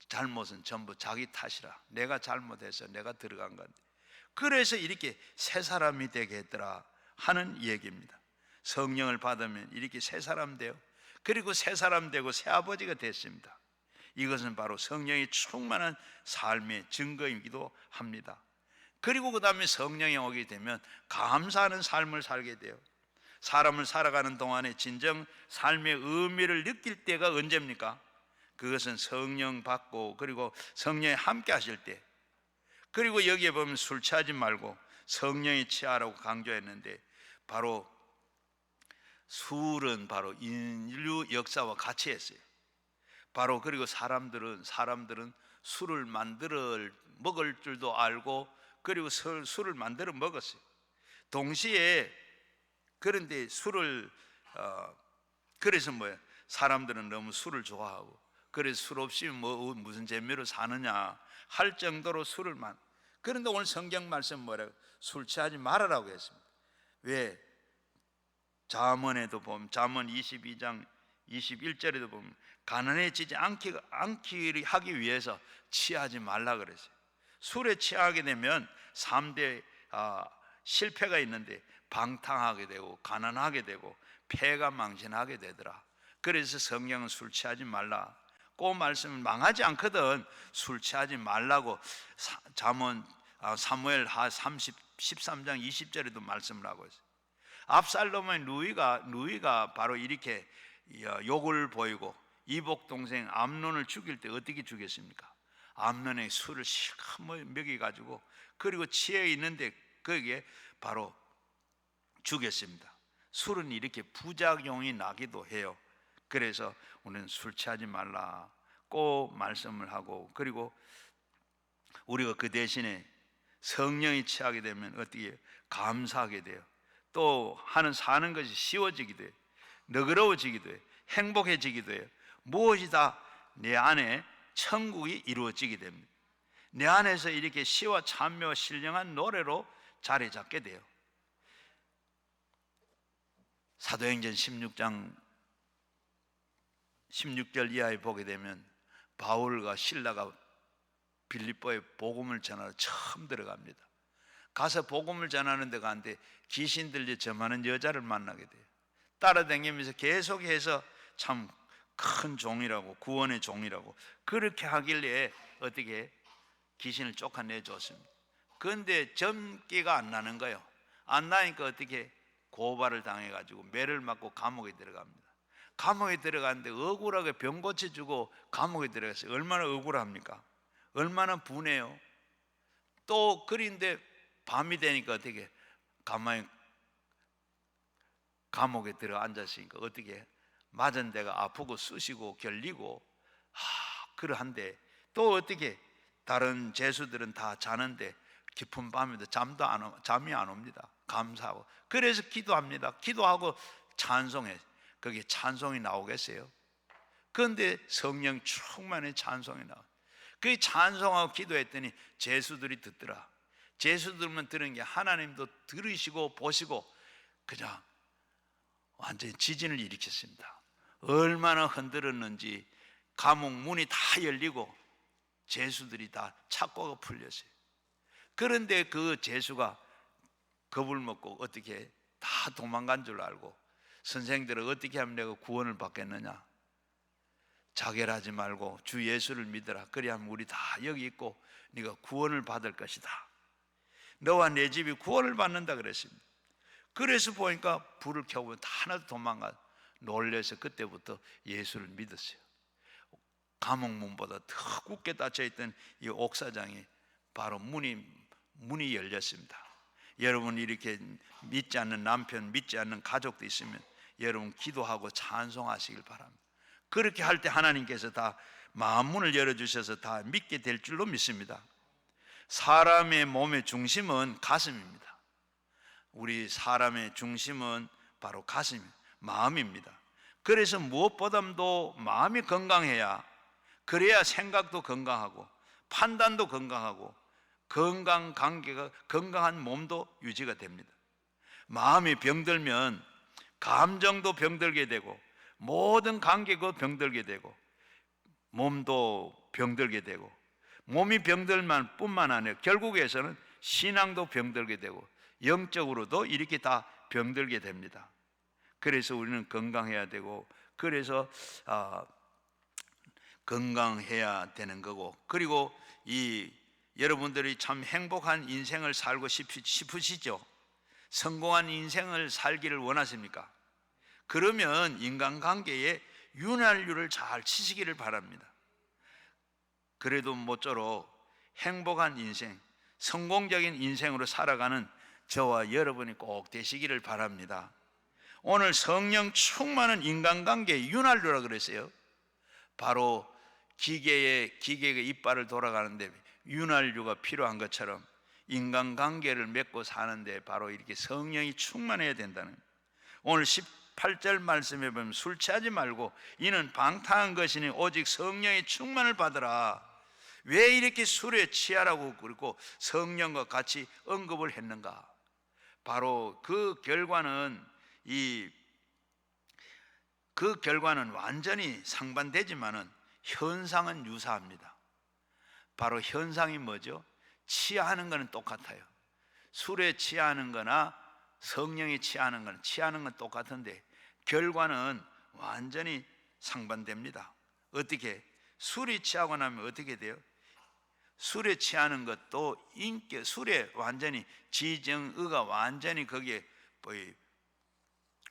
[SPEAKER 1] 잘못은 전부 자기 탓이라, 내가 잘못해서 내가 들어간 건데, 그래서 이렇게 새 사람이 되게 했더라 하는 얘기입니다. 성령을 받으면 이렇게 새 사람 돼요. 그리고 새 사람 되고 새 아버지가 됐습니다. 이것은 바로 성령이 충만한 삶의 증거이기도 합니다. 그리고 그 다음에 성령이 오게 되면 감사하는 삶을 살게 돼요. 사람을 살아가는 동안에 진정 삶의 의미를 느낄 때가 언제입니까? 그것은 성령 받고 그리고 성령이 함께 하실 때, 그리고 여기에 보면 술 취하지 말고 성령이 취하라고 강조했는데 바로 술은 바로 인류 역사와 같이 했어요. 바로 그리고 사람들은 술을 만들어 먹을 줄도 알고 그리고 술을 만들어 먹었어요. 동시에 그런데 술을 그래서 뭐예요? 사람들은 너무 술을 좋아하고 그래서 술 없이 무슨 재미로 사느냐 할 정도로 그런데 오늘 성경 말씀 뭐라고? 술 취하지 말아라고 했습니다. 왜? 잠언에도 보면 잠언 22장 21절에도 보면 가난해지지 않기 하기 위해서 취하지 말라 그랬어요. 술에 취하게 되면 3대 실패가 있는데 방탕하게 되고 가난하게 되고 폐가 망신하게 되더라. 그래서 성경은 술 취하지 말라. 그 말씀은 망하지 않거든. 술 취하지 말라고 잠언 사무엘 하 13장 20절에도 말씀을 하고 있어요. 압살롬의 누이가 바로 이렇게 욕을 보이고 이복 동생 암논을 죽일 때 어떻게 죽였습니까? 암논의 술을 실컷 먹여가지고 그리고 취해 있는데 거기에 바로 죽였습니다. 술은 이렇게 부작용이 나기도 해요. 그래서 우리는 술 취하지 말라 꼭 말씀을 하고 그리고 우리가 그 대신에 성령이 취하게 되면 어떻게 해요? 감사하게 돼요. 또 사는 것이 쉬워지기도 해요. 너그러워지기도 해요. 행복해지기도 해요. 무엇이 다 내 안에 천국이 이루어지게 됩니다. 내 안에서 이렇게 시와 찬미와 신령한 노래로 자리 잡게 돼요. 사도행전 16장 16절 이하에 보게 되면 바울과 실라가 빌립보에 복음을 전하러 처음 들어갑니다. 가서 복음을 전하는 데 가는데 귀신 들려 점하는 여자를 만나게 돼요. 따라다니면서 계속해서 참 큰 종이라고 구원의 종이라고 그렇게 하길래 어떻게 귀신을 쫓아내줬습니다. 그런데 점기가 안 나는 거예요. 안 나니까 어떻게 고발을 당해가지고 매를 맞고 감옥에 들어갑니다. 감옥에 들어갔는데 억울하게 병 고쳐주고 감옥에 들어갔어요. 얼마나 억울합니까? 얼마나 분해요. 또 그런데 밤이 되니까 어떻게 가만히 감옥에 들어 앉았으니까 어떻게 맞은 데가 아프고 쑤시고 결리고 그러한데 또 어떻게 다른 죄수들은 다 자는데 깊은 밤에도 잠이 안 옵니다. 감사하고 그래서 기도합니다. 기도하고 찬송해. 거기에 찬송이 나오겠어요? 그런데 성령 충만의 찬송이 나와요. 그 찬송하고 기도했더니 죄수들이 듣더라. 죄수들만 들은 게 하나님도 들으시고 보시고 그냥 완전히 지진을 일으켰습니다. 얼마나 흔들었는지 감옥 문이 다 열리고 죄수들이 다 착고가 풀렸어요. 그런데 그 죄수가 겁을 먹고 어떻게 다 도망간 줄 알고 선생들은 어떻게 하면 내가 구원을 받겠느냐? 자결하지 말고 주 예수를 믿어라. 그리하면 우리 다 여기 있고 네가 구원을 받을 것이다. 너와 내 집이 구원을 받는다 그랬습니다. 그래서 보니까 불을 켜보면 다 하나도 도망가 놀래서 그때부터 예수를 믿었어요. 감옥문보다 더 굳게 닫혀있던 이 옥사장이 바로 문이 열렸습니다. 여러분 이렇게 믿지 않는 남편, 믿지 않는 가족도 있으면 여러분 기도하고 찬송하시길 바랍니다. 그렇게 할 때 하나님께서 다 마음문을 열어주셔서 다 믿게 될 줄로 믿습니다. 사람의 몸의 중심은 가슴입니다. 우리 사람의 중심은 바로 가슴입니다. 마음입니다. 그래서 무엇보다도 마음이 건강해야 그래야 생각도 건강하고 판단도 건강하고 건강한 몸도 유지가 됩니다. 마음이 병들면 감정도 병들게 되고 모든 관계가 병들게 되고 몸도 병들게 되고 몸이 병들만 뿐만 아니라 결국에서는 신앙도 병들게 되고 영적으로도 이렇게 다 병들게 됩니다. 그래서 우리는 건강해야 되고 그래서 건강해야 되는 거고 그리고 여러분들이 참 행복한 인생을 살고 싶으시죠? 성공한 인생을 살기를 원하십니까? 그러면 인간관계에 윤활유를 잘 치시기를 바랍니다. 그래도 모쪼록 행복한 인생, 성공적인 인생으로 살아가는 저와 여러분이 꼭 되시기를 바랍니다. 오늘 성령 충만한 인간관계의 윤활유라 그랬어요. 바로 기계가 이빨을 돌아가는데 윤활유가 필요한 것처럼 인간관계를 맺고 사는데 바로 이렇게 성령이 충만해야 된다는 거예요. 오늘 18절 말씀에 보면 술 취하지 말고 이는 방탕한 것이니 오직 성령의 충만을 받으라. 왜 이렇게 술에 취하라고 그러고 성령과 같이 언급을 했는가? 바로 그 결과는 완전히 상반되지만은 현상은 유사합니다. 바로 현상이 뭐죠? 취하는 것은 똑같아요. 술에 취하는 거나 성령에 취하는 거는 취하는 건 똑같은데 결과는 완전히 상반됩니다. 어떻게? 술이 취하고 나면 어떻게 돼요? 술에 취하는 것도 인격, 술에 완전히 지정의가 완전히 거기에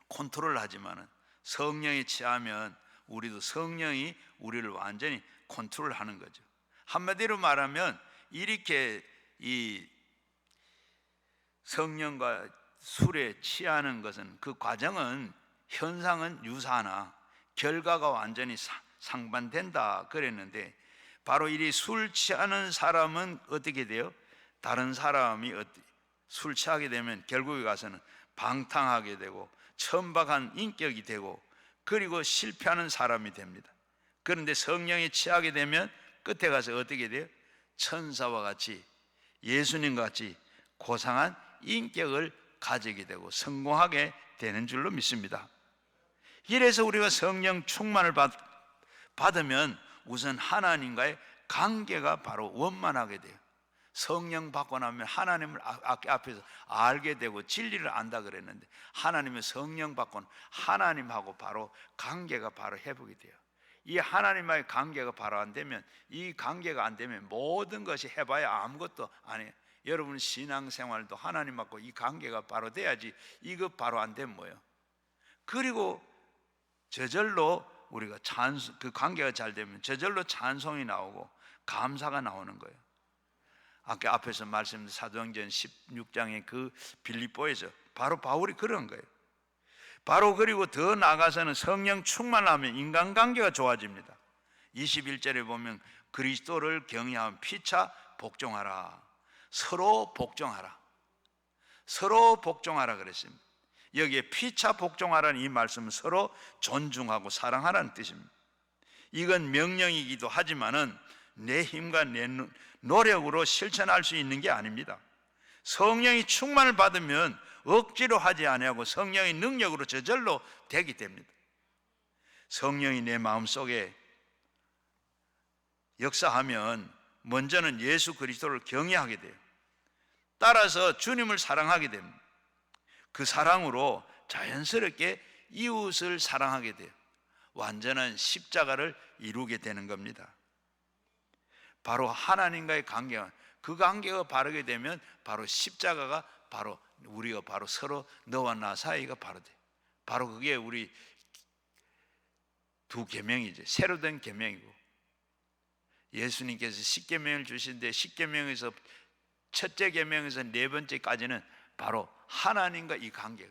[SPEAKER 1] 컨트롤 하지만은 성령에 취하면 우리도 성령이 우리를 완전히 컨트롤 하는 거죠. 한마디로 말하면 이렇게 이 성령과 술에 취하는 것은 그 과정은 현상은 유사하나 결과가 완전히 상반된다 그랬는데 바로 이 술 취하는 사람은 어떻게 돼요? 다른 사람이 술 취하게 되면 결국에 가서는 방탕하게 되고 천박한 인격이 되고 그리고 실패하는 사람이 됩니다. 그런데 성령에 취하게 되면 끝에 가서 어떻게 돼요? 천사와 같이 예수님과 같이 고상한 인격을 가지게 되고 성공하게 되는 줄로 믿습니다. 이래서 우리가 성령 충만을 받으면 우선 하나님과의 관계가 바로 원만하게 돼요. 성령 받고 나면 하나님을 앞에서 알게 되고 진리를 안다 그랬는데 하나님의 성령 받고는 하나님하고 바로 관계가 바로 회복이 돼요. 이 하나님과의 관계가 바로 안 되면 이 관계가 안 되면 모든 것이 해봐야 아무것도 안 해요. 여러분 신앙생활도 하나님하고 이 관계가 바로 돼야지 이거 바로 안 되면 뭐예요? 그리고 저절로 우리가 그 관계가 잘 되면 저절로 찬송이 나오고 감사가 나오는 거예요. 아까 앞에서 말씀드린 사도행전 16장의 그 빌립보에서 바로 바울이 그런 거예요. 바로 그리고 더 나아가서는 성령 충만하면 인간관계가 좋아집니다. 21절에 보면 그리스도를 경외하면 피차 복종하라. 서로 복종하라. 서로 복종하라 그랬습니다. 여기에 피차 복종하라는 이 말씀은 서로 존중하고 사랑하라는 뜻입니다. 이건 명령이기도 하지만은 내 힘과 내 노력으로 실천할 수 있는 게 아닙니다. 성령이 충만을 받으면 억지로 하지 아니하고 성령의 능력으로 저절로 되게 됩니다. 성령이 내 마음속에 역사하면 먼저는 예수 그리스도를 경외하게 돼요. 따라서 주님을 사랑하게 됩니다. 그 사랑으로 자연스럽게 이웃을 사랑하게 돼요. 완전한 십자가를 이루게 되는 겁니다. 바로 하나님과의 관계가, 그 관계가 바르게 되면 바로 십자가가 바로 우리가 바로 서로 너와 나 사이가 바로 돼. 바로 그게 우리 두 계명이죠. 새로 된 계명이고 예수님께서 십계명을 주신데 십계명에서 첫째 계명에서 네 번째까지는 바로 하나님과 이 관계,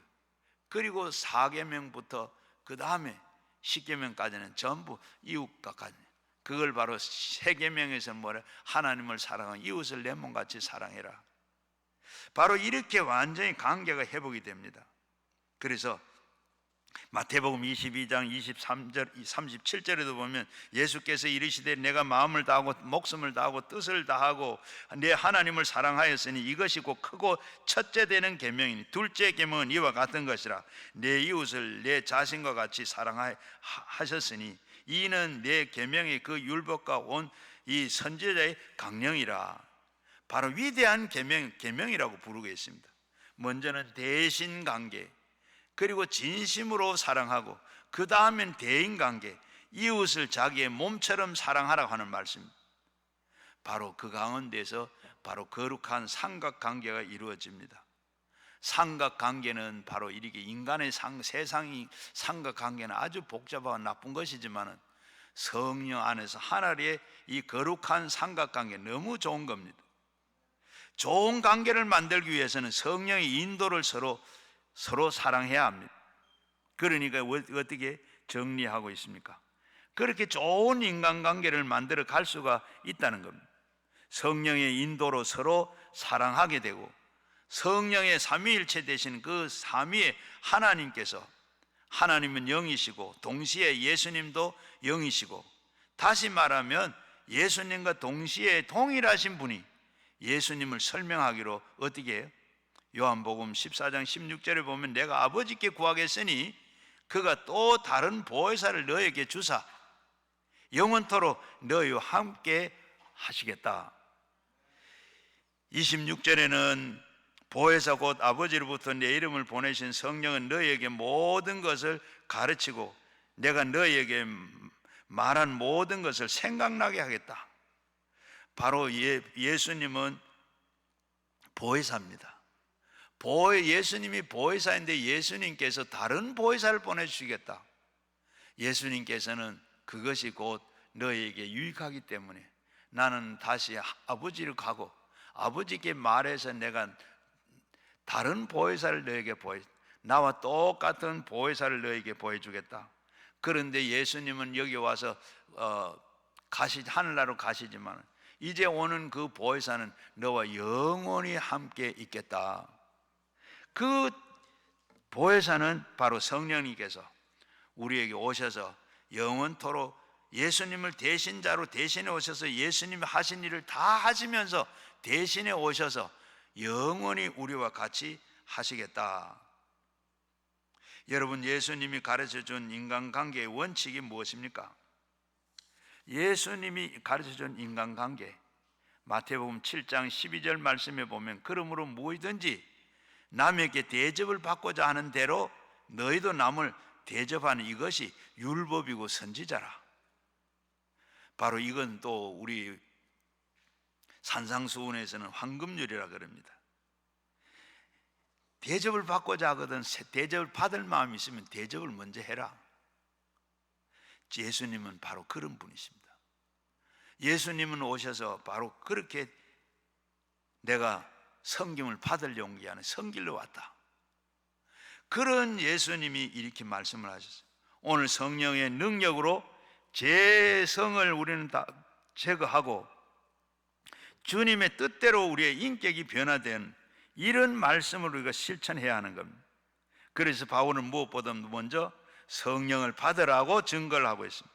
[SPEAKER 1] 그리고 4계명부터 그 다음에 10계명까지는 전부 이웃과 관계. 그걸 바로 세 계명에서 뭐래? 하나님을 사랑하고 이웃을 내 몸같이 사랑해라. 바로 이렇게 완전히 관계가 회복이 됩니다. 그래서 마태복음 22장 23절 37절에도 보면 예수께서 이르시되 내가 마음을 다하고 목숨을 다하고 뜻을 다하고 내 하나님을 사랑하였으니 이것이 곧 크고 첫째 되는 계명이니 둘째 계명은 이와 같은 것이라 내 이웃을 내 자신과 같이 사랑하셨으니 이는 내 계명의 그 율법과 온 이 선지자의 강령이라. 바로 위대한 계명이라고 부르고 있습니다. 먼저는 대신관계, 그리고 진심으로 사랑하고 그 다음엔 대인관계, 이웃을 자기의 몸처럼 사랑하라고 하는 말씀입니다. 바로 그 가운데서 바로 거룩한 삼각관계가 이루어집니다. 삼각관계는 바로 이렇게 인간의 세상이 삼각관계는 아주 복잡하고 나쁜 것이지만 성령 안에서 하나님의 이 거룩한 삼각관계 너무 좋은 겁니다. 좋은 관계를 만들기 위해서는 성령의 인도를 서로 사랑해야 합니다. 그러니까 어떻게 정리하고 있습니까? 그렇게 좋은 인간관계를 만들어 갈 수가 있다는 겁니다. 성령의 인도로 서로 사랑하게 되고, 성령의 삼위일체 되신 그 삼위의 하나님께서, 하나님은 영이시고 동시에 예수님도 영이시고, 다시 말하면 예수님과 동시에 동일하신 분이 예수님을 설명하기로 어떻게 해요? 요한복음 14장 16절에 보면 내가 아버지께 구하겠으니 그가 또 다른 보혜사를 너에게 주사 영원토록 너희와 함께 하시겠다. 26절에는 보혜사 곧 아버지로부터 내 이름을 보내신 성령은 너희에게 모든 것을 가르치고 내가 너희에게 말한 모든 것을 생각나게 하겠다. 바로 예수님은 보혜사입니다. 예수님이 보혜사인데 예수님께서 다른 보혜사를 보내주시겠다. 예수님께서는 그것이 곧 너희에게 유익하기 때문에 나는 다시 아버지를 가고 아버지께 말해서 내가 다른 보혜사를 너에게 나와 똑같은 보혜사를 너에게 보여주겠다. 그런데 예수님은 여기 와서 하늘나라로 가시지만 이제 오는 그 보혜사는 너와 영원히 함께 있겠다. 그 보혜사는 바로 성령님께서 우리에게 오셔서 영원토록 예수님을 대신자로 대신해 오셔서 예수님이 하신 일을 다 하시면서 대신해 오셔서 영원히 우리와 같이 하시겠다. 여러분, 예수님이 가르쳐준 인간관계의 원칙이 무엇입니까? 예수님이 가르쳐준 인간관계, 마태복음 7장 12절 말씀에 보면 그러므로 무엇이든지 남에게 대접을 받고자 하는 대로 너희도 남을 대접하는 이것이 율법이고 선지자라. 바로 이건 또 우리 산상수훈에서는 황금률이라 그럽니다. 대접을 받고자 하거든 대접을 받을 마음이 있으면 대접을 먼저 해라. 예수님은 바로 그런 분이십니다. 예수님은 오셔서 바로 그렇게 내가 섬김을 받을 용기 안에 섬기러 왔다. 그런 예수님이 이렇게 말씀을 하셨어요. 오늘 성령의 능력으로 죄성을 우리는 다 제거하고 주님의 뜻대로 우리의 인격이 변화된 이런 말씀을 우리가 실천해야 하는 겁니다. 그래서 바울은 무엇보다 먼저 성령을 받으라고 증거를 하고 있습니다.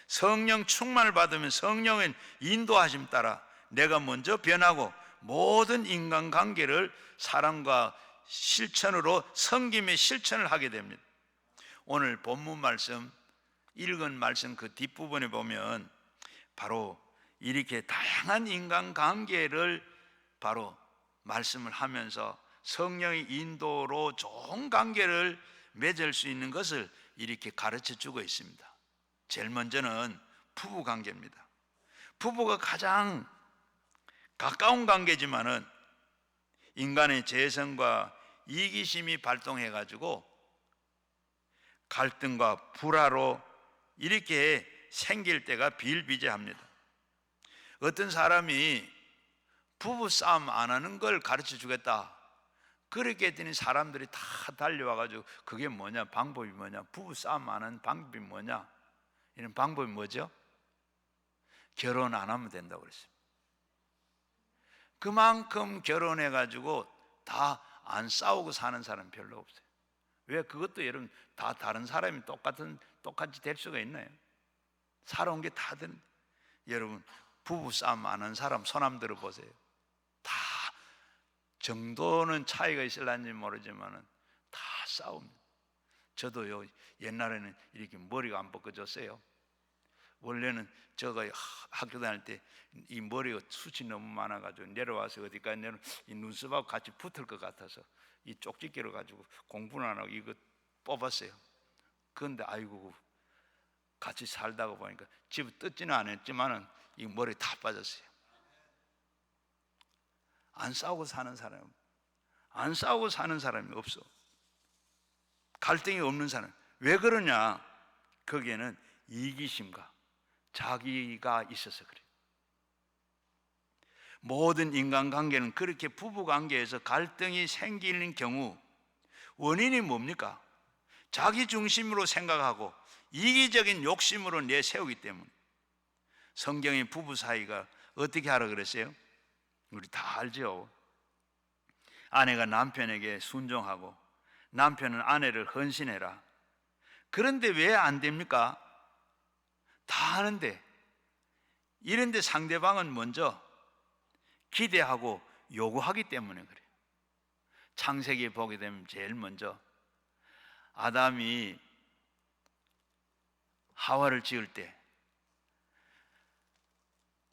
[SPEAKER 1] 성령 충만을 받으면 성령의 인도하심 따라 내가 먼저 변하고 모든 인간관계를 사랑과 실천으로 섬김의 실천을 하게 됩니다. 오늘 본문 말씀 읽은 말씀 그 뒷부분에 보면 바로 이렇게 다양한 인간관계를 바로 말씀을 하면서 성령의 인도로 좋은 관계를 맺을 수 있는 것을 이렇게 가르쳐 주고 있습니다. 제일 먼저는 부부 관계입니다. 부부가 가장 가까운 관계지만은 인간의 재성과 이기심이 발동해 가지고 갈등과 불화로 이렇게 생길 때가 비일비재합니다. 어떤 사람이 부부 싸움 안 하는 걸 가르쳐 주겠다 그렇게 했더니 사람들이 다 달려와 가지고 그게 뭐냐, 방법이 뭐냐, 부부 싸움 안 하는 방법이 뭐냐, 이런 방법이 뭐죠? 결혼 안 하면 된다고 그랬습니다. 그만큼 결혼해 가지고 다 안 싸우고 사는 사람 별로 없어요. 왜? 그것도 여러분 다 다른 사람이 똑같이 될 수가 있나요? 살아온 게 다들. 여러분 부부 싸움 안 하는 사람 손 한번 들어보세요. 다 정도는 차이가 있을런지 모르지만은 다 싸웁니다. 저도요 옛날에는 이렇게 머리가 안 벗겨졌어요. 원래는 제가 학교 다닐 때 이 머리가 숱이 너무 많아가지고 내려와서 어디까지 내려 이 눈썹하고 같이 붙을 것 같아서 이 쪽집게로 가지고 공부는 안 하고 이거 뽑았어요. 그런데 아이고 같이 살다가 보니까 집에 뜯지는 않았지만은 이 머리 다 빠졌어요. 안 싸우고 사는 사람이 없어. 갈등이 없는 사람. 왜 그러냐? 거기에는 이기심과 자기가 있어서 그래요. 모든 인간관계는 그렇게 부부관계에서 갈등이 생기는 경우 원인이 뭡니까? 자기 중심으로 생각하고 이기적인 욕심으로 내세우기 때문에. 성경의 부부 사이가 어떻게 하라 그랬어요? 우리 다 알죠. 아내가 남편에게 순종하고 남편은 아내를 헌신해라. 그런데 왜 안 됩니까? 다 하는데. 이런데 상대방은 먼저 기대하고 요구하기 때문에 그래요. 창세기에 보게 되면 제일 먼저 아담이 하와를 지을 때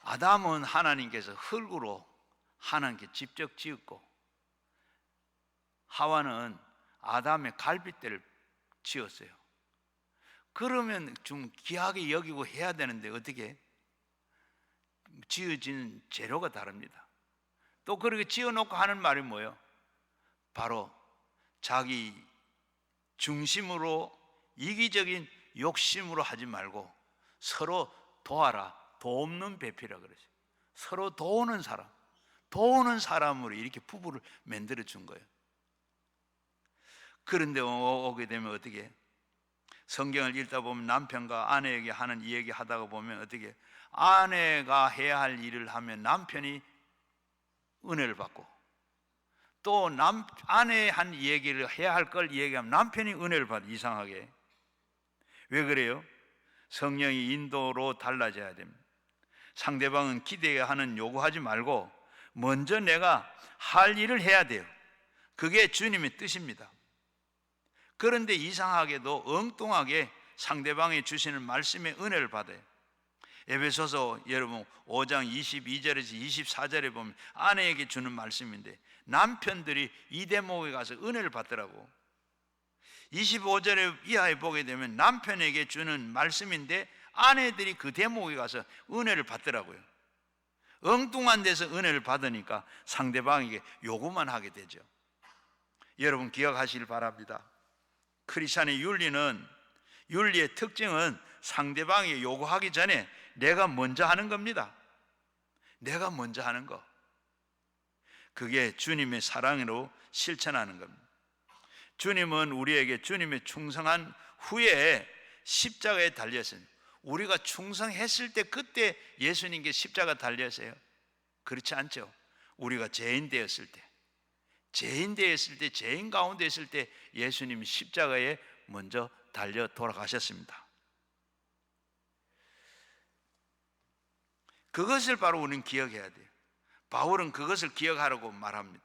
[SPEAKER 1] 아담은 하나님께서 흙으로 하나님께 직접 지었고 하와는 아담의 갈빗대를 지었어요. 그러면 좀 귀하게 여기고 해야 되는데 어떻게? 지어진 재료가 다릅니다. 또 그렇게 지어놓고 하는 말이 뭐예요? 바로 자기 중심으로 이기적인 욕심으로 하지 말고 서로 도와라. 돕는 배필이라고 그러죠. 서로 도우는 사람으로 이렇게 부부를 만들어 준 거예요. 그런데 오게 되면 어떻게? 성경을 읽다 보면 남편과 아내에게 하는 이야기 하다가 보면 어떻게? 아내가 해야 할 일을 하면 남편이 은혜를 받고, 또 아내 한 얘기를 해야 할 걸 얘기하면 남편이 은혜를 받아. 이상하게. 왜 그래요? 성령이 인도로 달라져야 됩니다. 상대방은 기대하는 요구하지 말고 먼저 내가 할 일을 해야 돼요. 그게 주님의 뜻입니다. 그런데 이상하게도 엉뚱하게 상대방이 주시는 말씀의 은혜를 받아요. 에베소서 여러분 5장 22절에서 24절에 보면 아내에게 주는 말씀인데 남편들이 이 대목에 가서 은혜를 받더라고. 25절에 이하에 보게 되면 남편에게 주는 말씀인데 아내들이 그 대목에 가서 은혜를 받더라고요. 엉뚱한 데서 은혜를 받으니까 상대방에게 요구만 하게 되죠. 여러분 기억하시길 바랍니다. 크리스찬의 윤리의 특징은 상대방이 요구하기 전에 내가 먼저 하는 겁니다. 내가 먼저 하는 거. 그게 주님의 사랑으로 실천하는 겁니다. 주님은 우리에게 주님의 충성한 후에 십자가에 달렸어요. 우리가 충성했을 때 그때 예수님께 십자가 달렸어요. 그렇지 않죠? 우리가 죄인 되었을 때, 죄인 가운데 있을 때 예수님이 십자가에 먼저 달려 돌아가셨습니다. 그것을 바로 우리는 기억해야 돼요. 바울은 그것을 기억하라고 말합니다.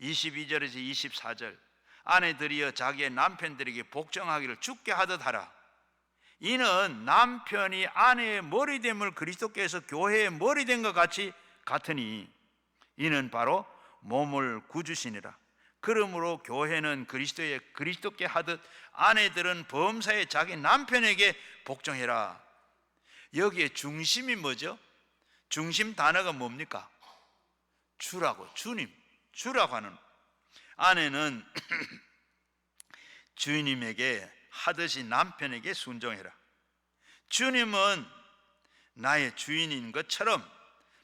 [SPEAKER 1] 22절에서 24절 아내들이여 자기의 남편들에게 복종하기를 주께 하듯 하라. 이는 남편이 아내의 머리됨을 그리스도께서 교회의 머리된 것 같으니 이는 바로 몸을 구주시니라. 그러므로 교회는 그리스도께 하듯 아내들은 범사에 자기 남편에게 복종해라. 여기에 중심이 뭐죠? 중심 단어가 뭡니까? 주라고 하는. 아내는 주님에게 하듯이 남편에게 순종해라. 주님은 나의 주인인 것처럼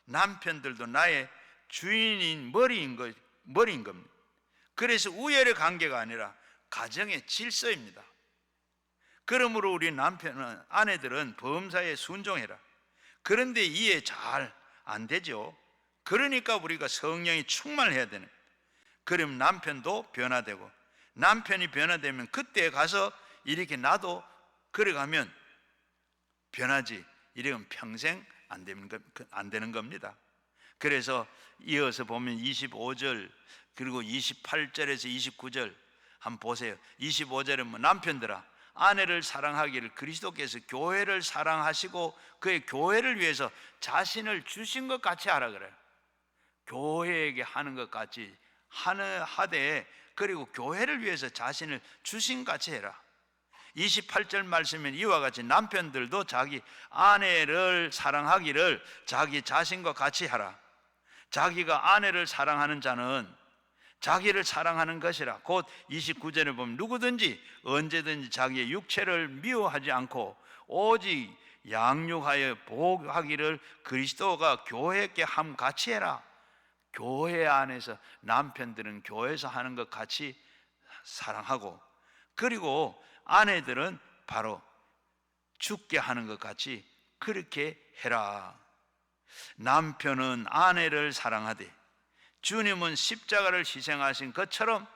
[SPEAKER 1] 남편들도 나의 주인인 머리인 겁니다. 그래서 우열의 관계가 아니라 가정의 질서입니다. 그러므로 우리 아내들은 범사에 순종해라. 그런데 이해 잘 안 되죠. 그러니까 우리가 성령이 충만해야 되는. 그럼 남편도 변화되고, 남편이 변화되면 그때 가서 이렇게 나도 그래가면 변하지. 이러면 평생 안 되는 겁니다. 그래서 이어서 보면 25절 그리고 28절에서 29절 한번 보세요. 25절은 뭐 남편들아 아내를 사랑하기를 그리스도께서 교회를 사랑하시고 그의 교회를 위해서 자신을 주신 것 같이 하라 그래요. 교회에게 하는 것 같이 하되 그리고 교회를 위해서 자신을 주신 같이 해라. 28절 말씀은 이와 같이 남편들도 자기 아내를 사랑하기를 자기 자신과 같이 하라. 자기가 아내를 사랑하는 자는 자기를 사랑하는 것이라. 곧 29절에 보면 누구든지 언제든지 자기의 육체를 미워하지 않고 오직 양육하여 보호하기를 그리스도가 교회께 함 같이 해라. 교회 안에서 남편들은 교회에서 하는 것 같이 사랑하고 그리고 아내들은 바로 죽게 하는 것 같이 그렇게 해라. 남편은 아내를 사랑하되 주님은 십자가를 희생하신 것처럼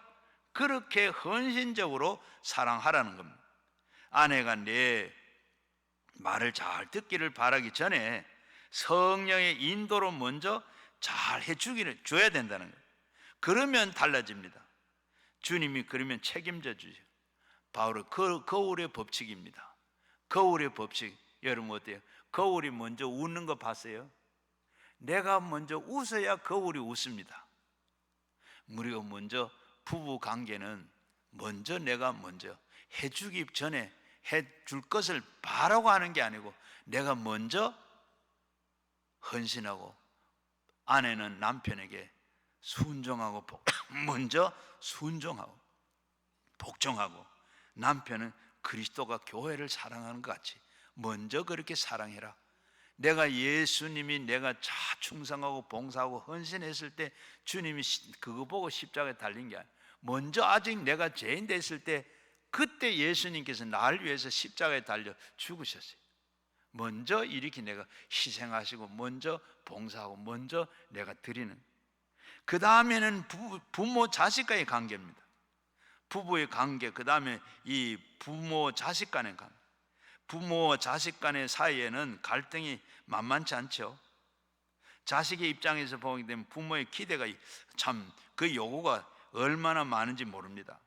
[SPEAKER 1] 그렇게 헌신적으로 사랑하라는 겁니다. 아내가 내 말을 잘 듣기를 바라기 전에 성령의 인도로 먼저 잘 해주기를 줘야 된다는 거예요. 그러면 달라집니다. 주님이 그러면 책임져 주죠. 바로 거울의 법칙입니다. 거울의 법칙, 여러분 어때요? 거울이 먼저 웃는 거 봤어요? 내가 먼저 웃어야 거울이 웃습니다. 우리가 먼저 부부 관계는 먼저 내가 먼저 해주기 전에 해줄 것을 바라고 하는 게 아니고 내가 먼저 헌신하고, 아내는 남편에게 순종하고 먼저 순종하고 복종하고, 남편은 그리스도가 교회를 사랑하는 것 같이 먼저 그렇게 사랑해라. 내가 예수님이 내가 충성하고 봉사하고 헌신했을 때 주님이 그거 보고 십자가에 달린 게 아니에요. 먼저 아직 내가 죄인 됐을 때 그때 예수님께서 나를 위해서 십자가에 달려 죽으셨어요. 먼저 이렇게 내가 희생하시고 먼저 봉사하고 먼저 내가 드리는. 그 다음에는 부모 자식 간의 관계입니다. 부부의 관계, 그 다음에 이 부모 자식 간의 관계. 부모 자식 간의 사이에는 갈등이 만만치 않죠. 자식의 입장에서 보게 되면 부모의 기대가 참 그 요구가 얼마나 많은지 모릅니다.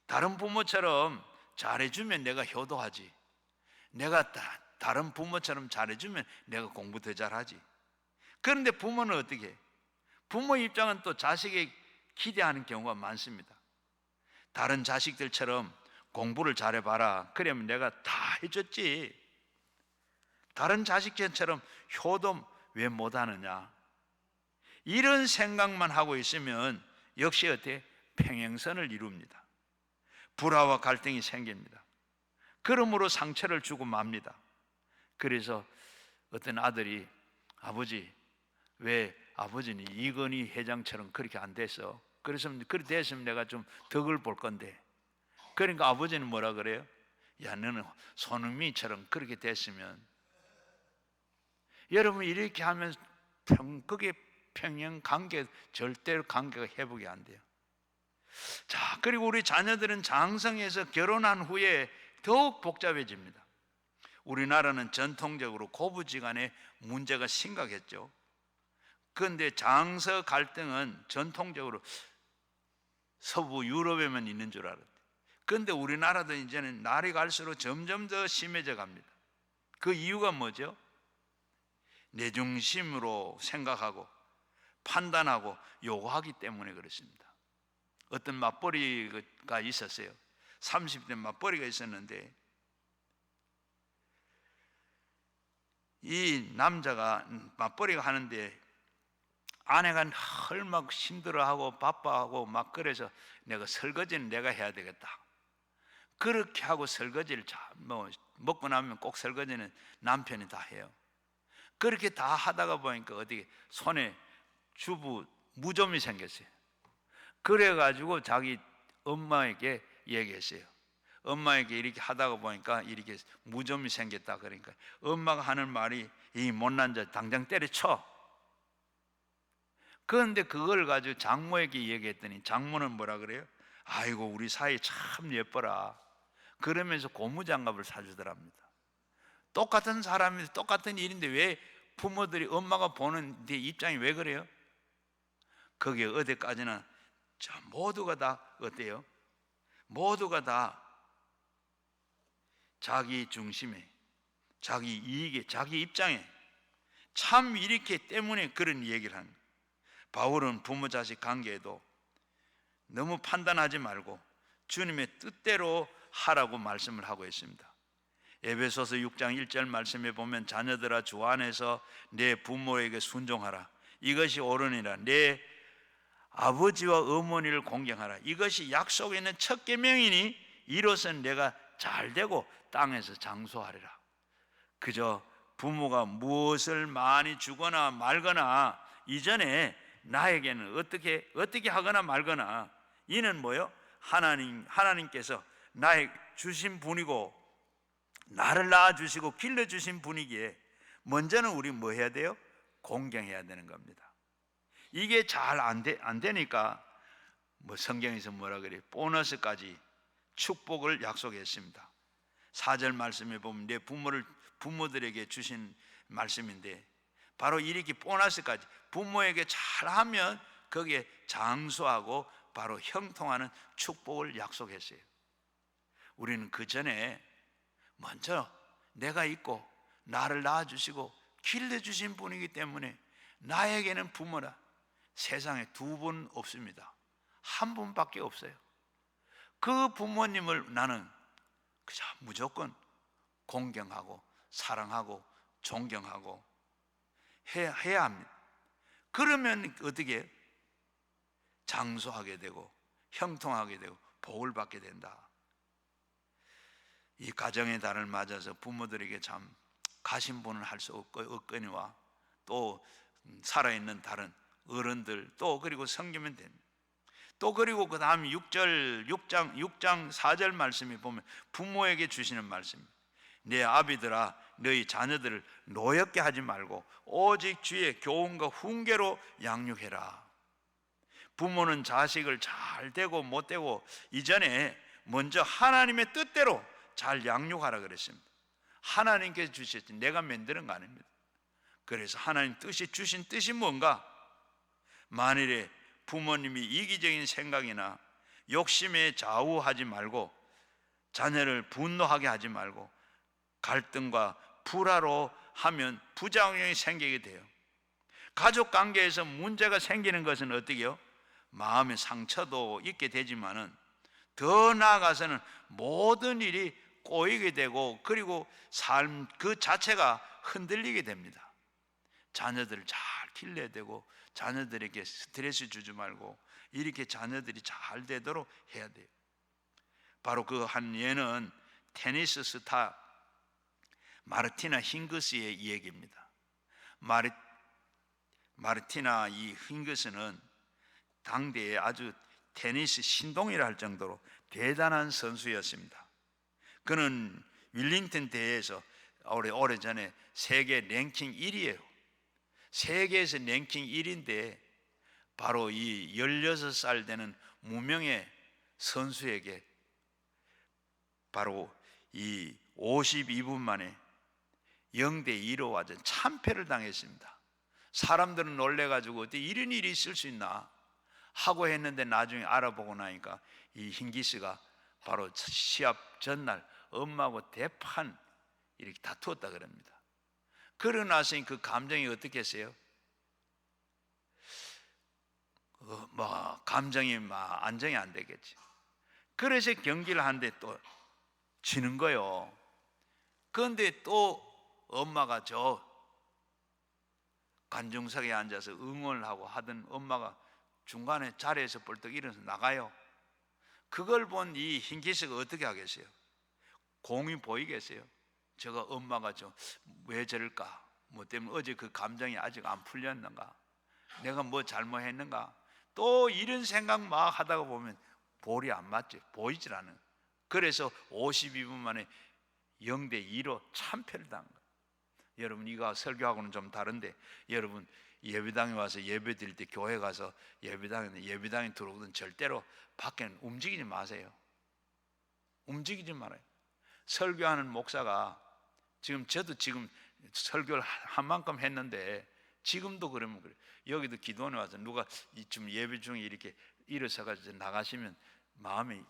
[SPEAKER 1] 다른 부모처럼 잘해주면 내가 효도하지, 내가 다른 부모처럼 잘해주면 내가 공부 더 잘하지. 그런데 부모는 어떻게 해요? 부모 입장은 또 자식에 기대하는 경우가 많습니다. 다른 자식들처럼 공부를 잘해봐라, 그러면 내가 다 해줬지. 다른 자식들처럼 효도 왜 못하느냐, 이런 생각만 하고 있으면 역시 어떻게 평행선을 이룹니다. 불화와 갈등이 생깁니다. 그러므로 상처를 주고 맙니다. 그래서 어떤 아들이, 아버지 왜 아버지는 이건희 회장처럼 그렇게 안 됐어? 그렇게 됐으면 내가 좀 덕을 볼 건데. 그러니까 아버지는 뭐라 그래요? 야, 너는 손흥민처럼 그렇게 됐으면. 여러분, 이렇게 하면 그게 평행 관계, 절대로 관계가 회복이 안 돼요. 자, 그리고 우리 자녀들은 장성해서 결혼한 후에 더욱 복잡해집니다. 우리나라는 전통적으로 고부지간에 문제가 심각했죠. 그런데 장서 갈등은 전통적으로 서부 유럽에만 있는 줄 알았대요. 그런데 우리나라도 이제는 날이 갈수록 점점 더 심해져 갑니다. 그 이유가 뭐죠? 내 중심으로 생각하고 판단하고 요구하기 때문에 그렇습니다. 어떤 맞벌이가 있었어요. 30대 맞벌이가 있었는데 이 남자가 맞벌이가 하는데 아내가 헐 막 힘들어하고 바빠하고 막 그래서 내가 설거지는 내가 해야 되겠다. 그렇게 하고 설거지를 먹고 나면 꼭 설거지는 남편이 다 해요. 그렇게 다 하다가 보니까 어디 손에 주부 무좀이 생겼어요. 그래가지고 자기 엄마에게 얘기했어요. 엄마에게 이렇게 하다가 보니까 이렇게 무좀이 생겼다. 그러니까 엄마가 하는 말이, 이 못난 자 당장 때려쳐. 그런데 그걸 가지고 장모에게 얘기했더니 장모는 뭐라 그래요? 아이고, 우리 사이 참 예뻐라. 그러면서 고무장갑을 사주더랍니다. 똑같은 사람이 똑같은 일인데 왜 부모들이, 엄마가 보는 데 입장이 왜 그래요? 거기에 어디까지나 모두가 다 어때요? 모두가 다 자기 중심에, 자기 이익에, 자기 입장에 참 이렇기 때문에 그런 얘기를 합니다. 바울은 부모 자식 관계에도 너무 판단하지 말고 주님의 뜻대로 하라고 말씀을 하고 있습니다. 에베소서 6장 1절 말씀에 보면 자녀들아 주 안에서 내 부모에게 순종하라. 이것이 옳으니라. 내 아버지와 어머니를 공경하라. 이것이 약속에 있는 첫 계명이니 이로선 내가 잘되고 땅에서 장수하리라. 그저 부모가 무엇을 많이 주거나 말거나 이전에 나에게는 어떻게 하거나 말거나, 이는 뭐요? 하나님께서 나의 주신 분이고 나를 낳아주시고 길러주신 분이기에 먼저는 우리 뭐 해야 돼요? 공경해야 되는 겁니다. 이게 잘 안 되니까 뭐 성경에서 뭐라 그래요? 보너스까지 축복을 약속했습니다. 4절 말씀에 보면 내 부모들에게 주신 말씀인데 바로 이렇게 보너스까지 부모에게 잘하면 거기에 장수하고 바로 형통하는 축복을 약속했어요. 우리는 그 전에 먼저 내가 있고 나를 낳아주시고 길러주신 분이기 때문에 나에게는 부모라 세상에 두 분 없습니다. 한 분밖에 없어요. 그 부모님을 나는 그저 무조건 공경하고 사랑하고 존경하고 해야 합니다. 그러면 어떻게 장수하게 되고 형통하게 되고 복을 받게 된다. 이 가정의 달을 맞아서 부모들에게 참 가심분을 할 수 없거니와 또 살아있는 다른 어른들 또 그리고 섬기면 됩니다. 또 그리고 그 다음 6장 4절 말씀에 보면 부모에게 주시는 말씀입니다. 내 아비들아 너희 자녀들을 노엽게 하지 말고 오직 주의 교훈과 훈계로 양육해라. 부모는 자식을 잘 되고 못 되고 이전에 먼저 하나님의 뜻대로 잘 양육하라 그랬습니다. 하나님께서 주셨지 내가 만드는 거 아닙니다. 그래서 하나님 주신 뜻이 뭔가? 만일에 부모님이 이기적인 생각이나 욕심에 좌우하지 말고 자녀를 분노하게 하지 말고 갈등과 불화로 하면 부작용이 생기게 돼요. 가족 관계에서 문제가 생기는 것은 어떻게 해요? 마음의 상처도 있게 되지만은 더 나아가서는 모든 일이 꼬이게 되고 그리고 삶 그 자체가 흔들리게 됩니다. 자녀들을 잘 길러야 되고 자녀들에게 스트레스 주지 말고 이렇게 자녀들이 잘 되도록 해야 돼요. 바로 그 한 예는 테니스 스타 마르티나 힝거스의 이야기입니다. 마르티나 이 힝거스는 당대에 아주 테니스 신동이라 할 정도로 대단한 선수였습니다. 그는 윌링턴 대회에서 오래전에 세계 랭킹 1위예요. 세계에서 랭킹 1위인데 바로 이 16살 되는 무명의 선수에게 바로 이 52분 만에 0대2로 완전 참패를 당했습니다. 사람들은 놀래가지고 어떻게 이런 일이 있을 수 있나 하고 했는데 나중에 알아보고 나니까 이 힝기스가 바로 시합 전날 엄마하고 대판 이렇게 다투었다 그럽니다. 그러고 나서 그 감정이 어떻게 했어요? 감정이 안정이 안 되겠지. 그래서 경기를 하는데 또 지는 거요. 그런데 또 엄마가 저 관중석에 앉아서 응원을 하고 하던 엄마가 중간에 자리에서 벌떡 일어나서 나가요. 그걸 본 이 힝기스가 어떻게 하겠어요? 공이 보이겠어요? 저가 엄마가 왜 저럴까? 뭐 때문에 어제 그 감정이 아직 안 풀렸는가? 내가 뭐 잘못했는가? 또 이런 생각 막 하다가 보면 볼이 안 맞죠. 보이질 않아요. 그래서 52분 만에 0대2로 참패를 당한 거예요. 여러분 이거 설교하고는 좀 다른데 여러분 예배당에 와서 예배 드릴 때 교회 가서 예배당에 들어오든 절대로 밖에는 움직이지 마세요. 움직이지 말아요. 설교하는 목사가 저도 지금 설교를 한 만큼 했는데 지금도 그러면 그래요. 여기도 기도원에 와서 누가 좀 예배 중에 이렇게 일어서가지고 나가시면 마음이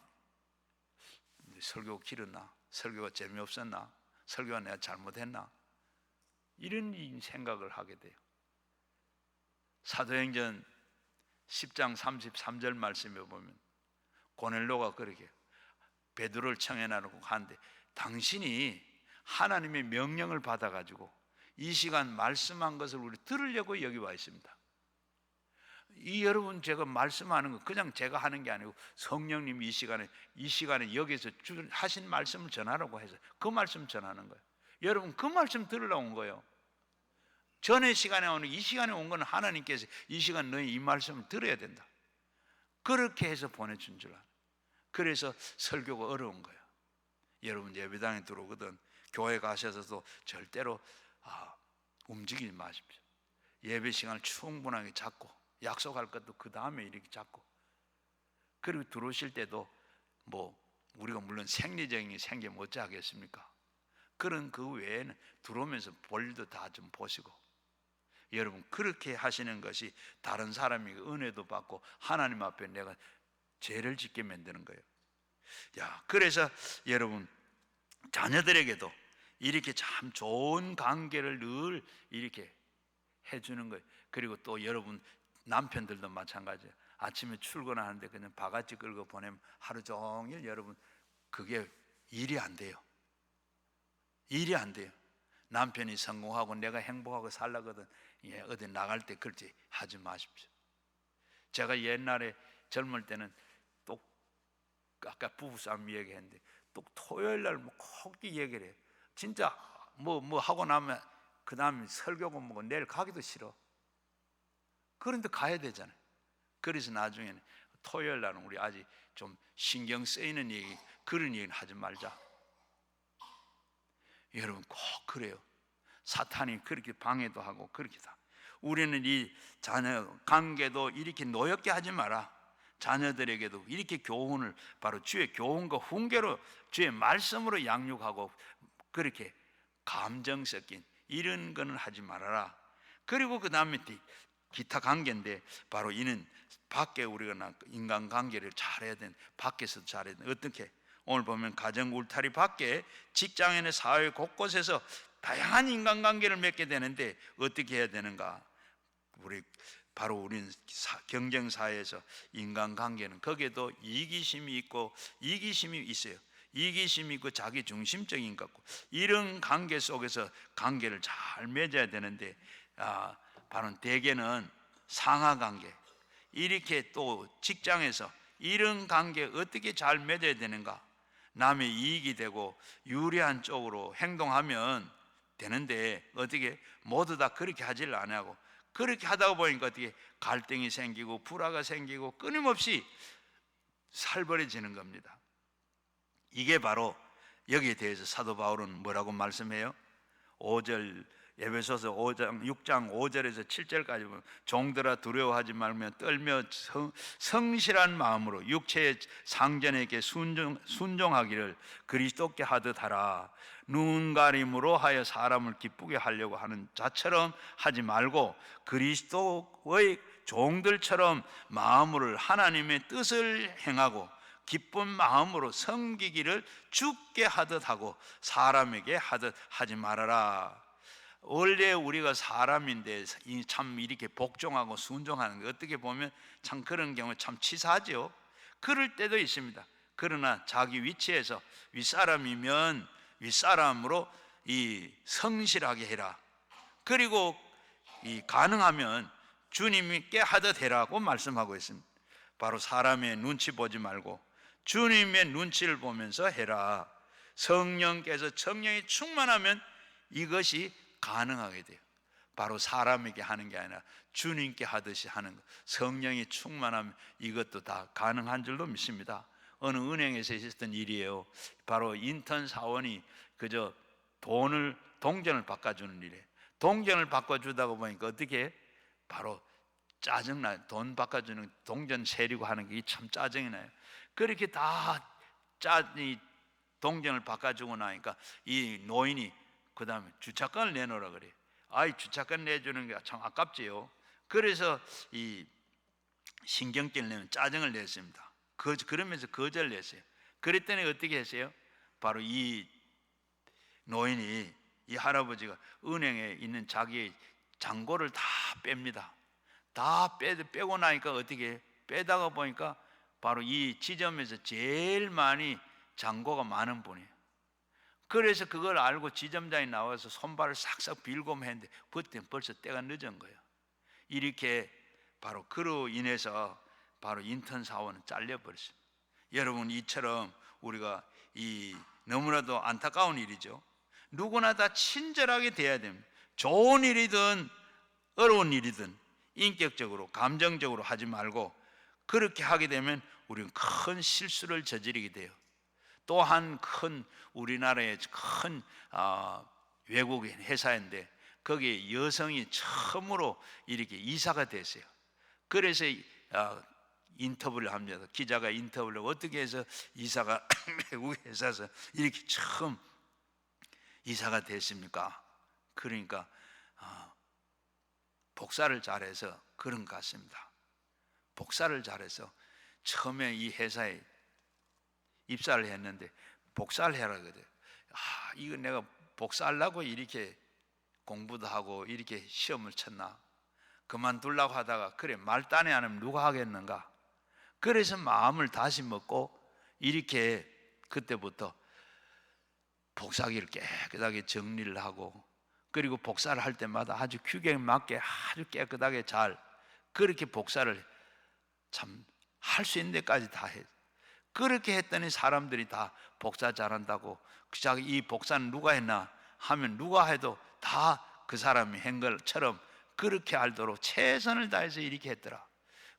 [SPEAKER 1] 설교가 길었나? 설교가 재미없었나? 설교가 내가 잘못했나? 이런 생각을 하게 돼요. 사도행전 10장 33절 말씀에 보면 고넬료가 그렇게 베드로를 청해나르고 하는데 당신이 하나님의 명령을 받아가지고 이 시간 말씀한 것을 우리 들으려고 여기 와 있습니다. 여러분 제가 말씀하는 거 그냥 제가 하는 게 아니고 성령님이 이 시간에 여기서 하신 말씀을 전하라고 해서 그 말씀 전하는 거예요. 여러분 그 말씀 들으려고 온 거예요. 전의 시간에 오는 이 시간에 온 건 하나님께서 이 시간 너희 이 말씀을 들어야 된다. 그렇게 해서 보내준 줄 알아요. 그래서 설교가 어려운 거예요. 여러분 예배당에 들어오거든 교회 가셔서도 절대로 움직이지 마십시오. 예배 시간을 충분하게 잡고, 약속할 것도 그 다음에 이렇게 잡고, 그리고 들어오실 때도 우리가 물론 생리적인 게 생기면 어찌 하겠습니까? 그런 그 외에는 들어오면서 볼일도 다 좀 보시고, 여러분 그렇게 하시는 것이 다른 사람이 은혜도 받고 하나님 앞에 내가 죄를 짓게 만드는 거예요. 그래서 여러분 자녀들에게도 이렇게 참 좋은 관계를 늘 이렇게 해주는 거예요. 그리고 또 여러분 남편들도 마찬가지예요. 아침에 출근하는데 그냥 바가지 끌고 보내면 하루 종일 여러분 그게 일이 안 돼요. 일이 안 돼요. 남편이 성공하고 내가 행복하고 살라거든 어디 나갈 때 그렇게 하지 마십시오. 제가 옛날에 젊을 때는 또 아까 부부싸움 얘기했는데 또 토요일 날 꼭 얘기를 해요. 진짜 뭐 하고 나면 그 다음에 설교고 뭐고 내일 가기도 싫어. 그런데 가야 되잖아요. 그래서 나중에는 토요일 날은 우리 아직 좀 신경 쓰이는 얘기, 그런 얘기는 하지 말자. 여러분 꼭 그래요. 사탄이 그렇게 방해도 하고 그렇게 다. 우리는 이 자녀 관계도 이렇게 노엽게 하지 마라. 자녀들에게도 이렇게 교훈을 바로 주의 교훈과 훈계로 주의 말씀으로 양육하고 그렇게 감정 섞인 이런 거는 하지 말아라. 그리고 그 다음에 기타 관계인데 바로 이는 밖에 우리가 인간관계를 잘해야 되는, 밖에서도 잘해야 되는. 어떻게? 오늘 보면 가정 울타리 밖에 직장이나 사회 곳곳에서 다양한 인간관계를 맺게 되는데 어떻게 해야 되는가? 우리는 경쟁사회에서 인간관계는 거기에도 이기심이 있고 이기심이 있어요. 이기심이 있고 자기 중심적인 것 같고 이런 관계 속에서 관계를 잘 맺어야 되는데 바로 대개는 상하관계, 이렇게 또 직장에서 이런 관계 어떻게 잘 맺어야 되는가? 남의 이익이 되고 유리한 쪽으로 행동하면 되는데 어떻게 모두 다 그렇게 하지를 안 하고, 그렇게 하다 보니까 어떻게 갈등이 생기고 불화가 생기고 끊임없이 살벌해지는 겁니다. 이게 바로 여기에 대해서 사도 바울은 뭐라고 말씀해요? 5절 에베소서 6장 5절에서 7절까지 보면 종들아 두려워하지 말며 떨며 성실한 마음으로 육체의 상전에게 순종하기를 그리스도께 하듯 하라. 눈 가림으로 하여 사람을 기쁘게 하려고 하는 자처럼 하지 말고 그리스도의 종들처럼 마음으로 하나님의 뜻을 행하고 기쁜 마음으로 섬기기를 주께 하듯 하고 사람에게 하듯 하지 말아라. 원래 우리가 사람인데 참 이렇게 복종하고 순종하는 게 어떻게 보면 참 그런 경우 참 치사하죠. 그럴 때도 있습니다. 그러나 자기 위치에서 윗사람이면 윗사람으로 성실하게 해라. 그리고 가능하면 주님께 하듯 해라고 말씀하고 있습니다. 바로 사람의 눈치 보지 말고 주님의 눈치를 보면서 해라. 성령께서 성령이 충만하면 이것이 가능하게 돼요. 바로 사람에게 하는 게 아니라 주님께 하듯이 하는 것. 성령이 충만하면 이것도 다 가능한 줄로 믿습니다. 어느 은행에서 있었던 일이에요. 바로 인턴 사원이 그저 동전을 바꿔주는 일이에요. 동전을 바꿔주다가 보니까 어떻게 바로 짜증나요. 돈 바꿔주는 동전 세리고 하는 게 참 짜증이 나요. 그렇게 다 동전을 바꿔주고 나니까 이 노인이 그 다음에 주차권을 내놓으라 그래요. 주차권 내주는 게 참 아깝지요. 그래서 이 신경질 내면 짜증을 냈습니다. 그러면서 거절을 했어요. 그랬더니 어떻게 했어요? 바로 이 노인이, 이 할아버지가 은행에 있는 자기의 잔고를 다 뺍니다. 다 빼고 나니까 어떻게 빼다가 보니까 바로 이 지점에서 제일 많이 잔고가 많은 분이에요. 그래서 그걸 알고 지점장이 나와서 손발을 싹싹 빌고 했는데 그때는 벌써 때가 늦은 거예요. 이렇게 바로 그로 인해서 바로 인턴 사원은 잘려버렸습니다. 여러분 이처럼 우리가 너무나도 안타까운 일이죠. 누구나 다 친절하게 돼야 됩니다. 좋은 일이든 어려운 일이든 인격적으로 감정적으로 하지 말고 그렇게 하게 되면 우리는 큰 실수를 저지르게 돼요. 또한 큰 우리나라의 큰 외국인 회사인데 거기에 여성이 처음으로 이렇게 이사가 됐어요. 그래서 인터뷰를 합니다. 기자가 인터뷰를 하고 어떻게 해서 이사가 외국 회사에서 이렇게 처음 이사가 됐습니까? 그러니까 복사를 잘해서 그런 것 같습니다. 복사를 잘해서 처음에 이 회사에 입사를 했는데 복사를 해라 그래요. 이거 내가 복사하려고 이렇게 공부도 하고 이렇게 시험을 쳤나? 그만두려고 하다가 그래 말단에 안 하면 누가 하겠는가? 그래서 마음을 다시 먹고 이렇게 그때부터 복사기를 깨끗하게 정리를 하고, 그리고 복사를 할 때마다 아주 규격에 맞게 아주 깨끗하게 잘 그렇게 복사를 참 할 수 있는 데까지 다 해. 그렇게 했더니 사람들이 다 복사 잘한다고, 이 복사는 누가 했나 하면 누가 해도 다 그 사람이 한 것처럼 그렇게 알도록 최선을 다해서 이렇게 했더라.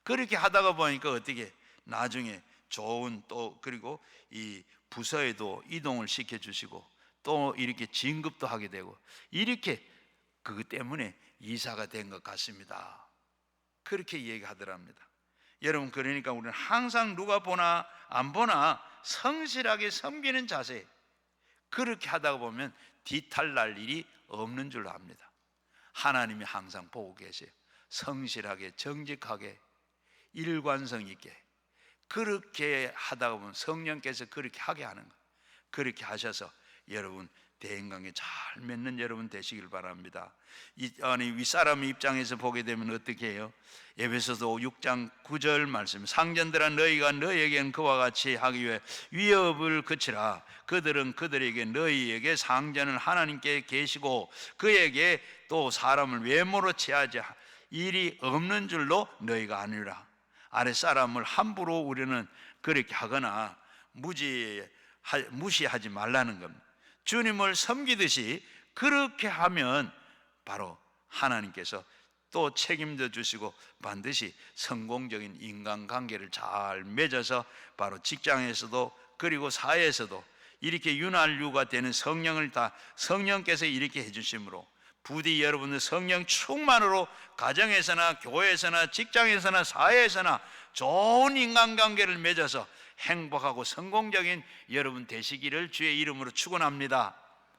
[SPEAKER 1] 그렇게 하다가 보니까 어떻게 나중에 좋은 또 그리고 이 부서에도 이동을 시켜주시고 또 이렇게 진급도 하게 되고 이렇게 그것 때문에 이사가 된 것 같습니다. 그렇게 얘기하더랍니다. 여러분, 그러니까 우리는 항상 누가 보나 안 보나 성실하게 섬기는 자세, 그렇게 하다가 보면 뒤탈날 일이 없는 줄로 압니다. 하나님이 항상 보고 계세요. 성실하게 정직하게 일관성 있게 그렇게 하다가 보면 성령께서 그렇게 하게 하는 거예요. 그렇게 하셔서 여러분 대인관계 잘 맺는 여러분 되시길 바랍니다. 윗사람 입장에서 보게 되면 어떻게 해요? 에베소서 6장 9절 말씀, 상전들아 너희가 너희에게는 그와 같이 하기 위해 위협을 그치라. 그들은 그들에게 너희에게 상전은 하나님께 계시고 그에게 또 사람을 외모로 취하지 일이 없는 줄로 너희가 아니라. 아랫사람을 함부로 우리는 그렇게 하거나 무시하지 말라는 겁니다. 주님을 섬기듯이 그렇게 하면 바로 하나님께서 또 책임져 주시고 반드시 성공적인 인간관계를 잘 맺어서 바로 직장에서도 그리고 사회에서도 이렇게 윤활유가 되는 성령을 다 성령께서 이렇게 해주심으로 부디 여러분들 성령 충만으로 가정에서나 교회에서나 직장에서나 사회에서나 좋은 인간관계를 맺어서 행복하고 성공적인 여러분 되시기를 주의 이름으로 축원합니다.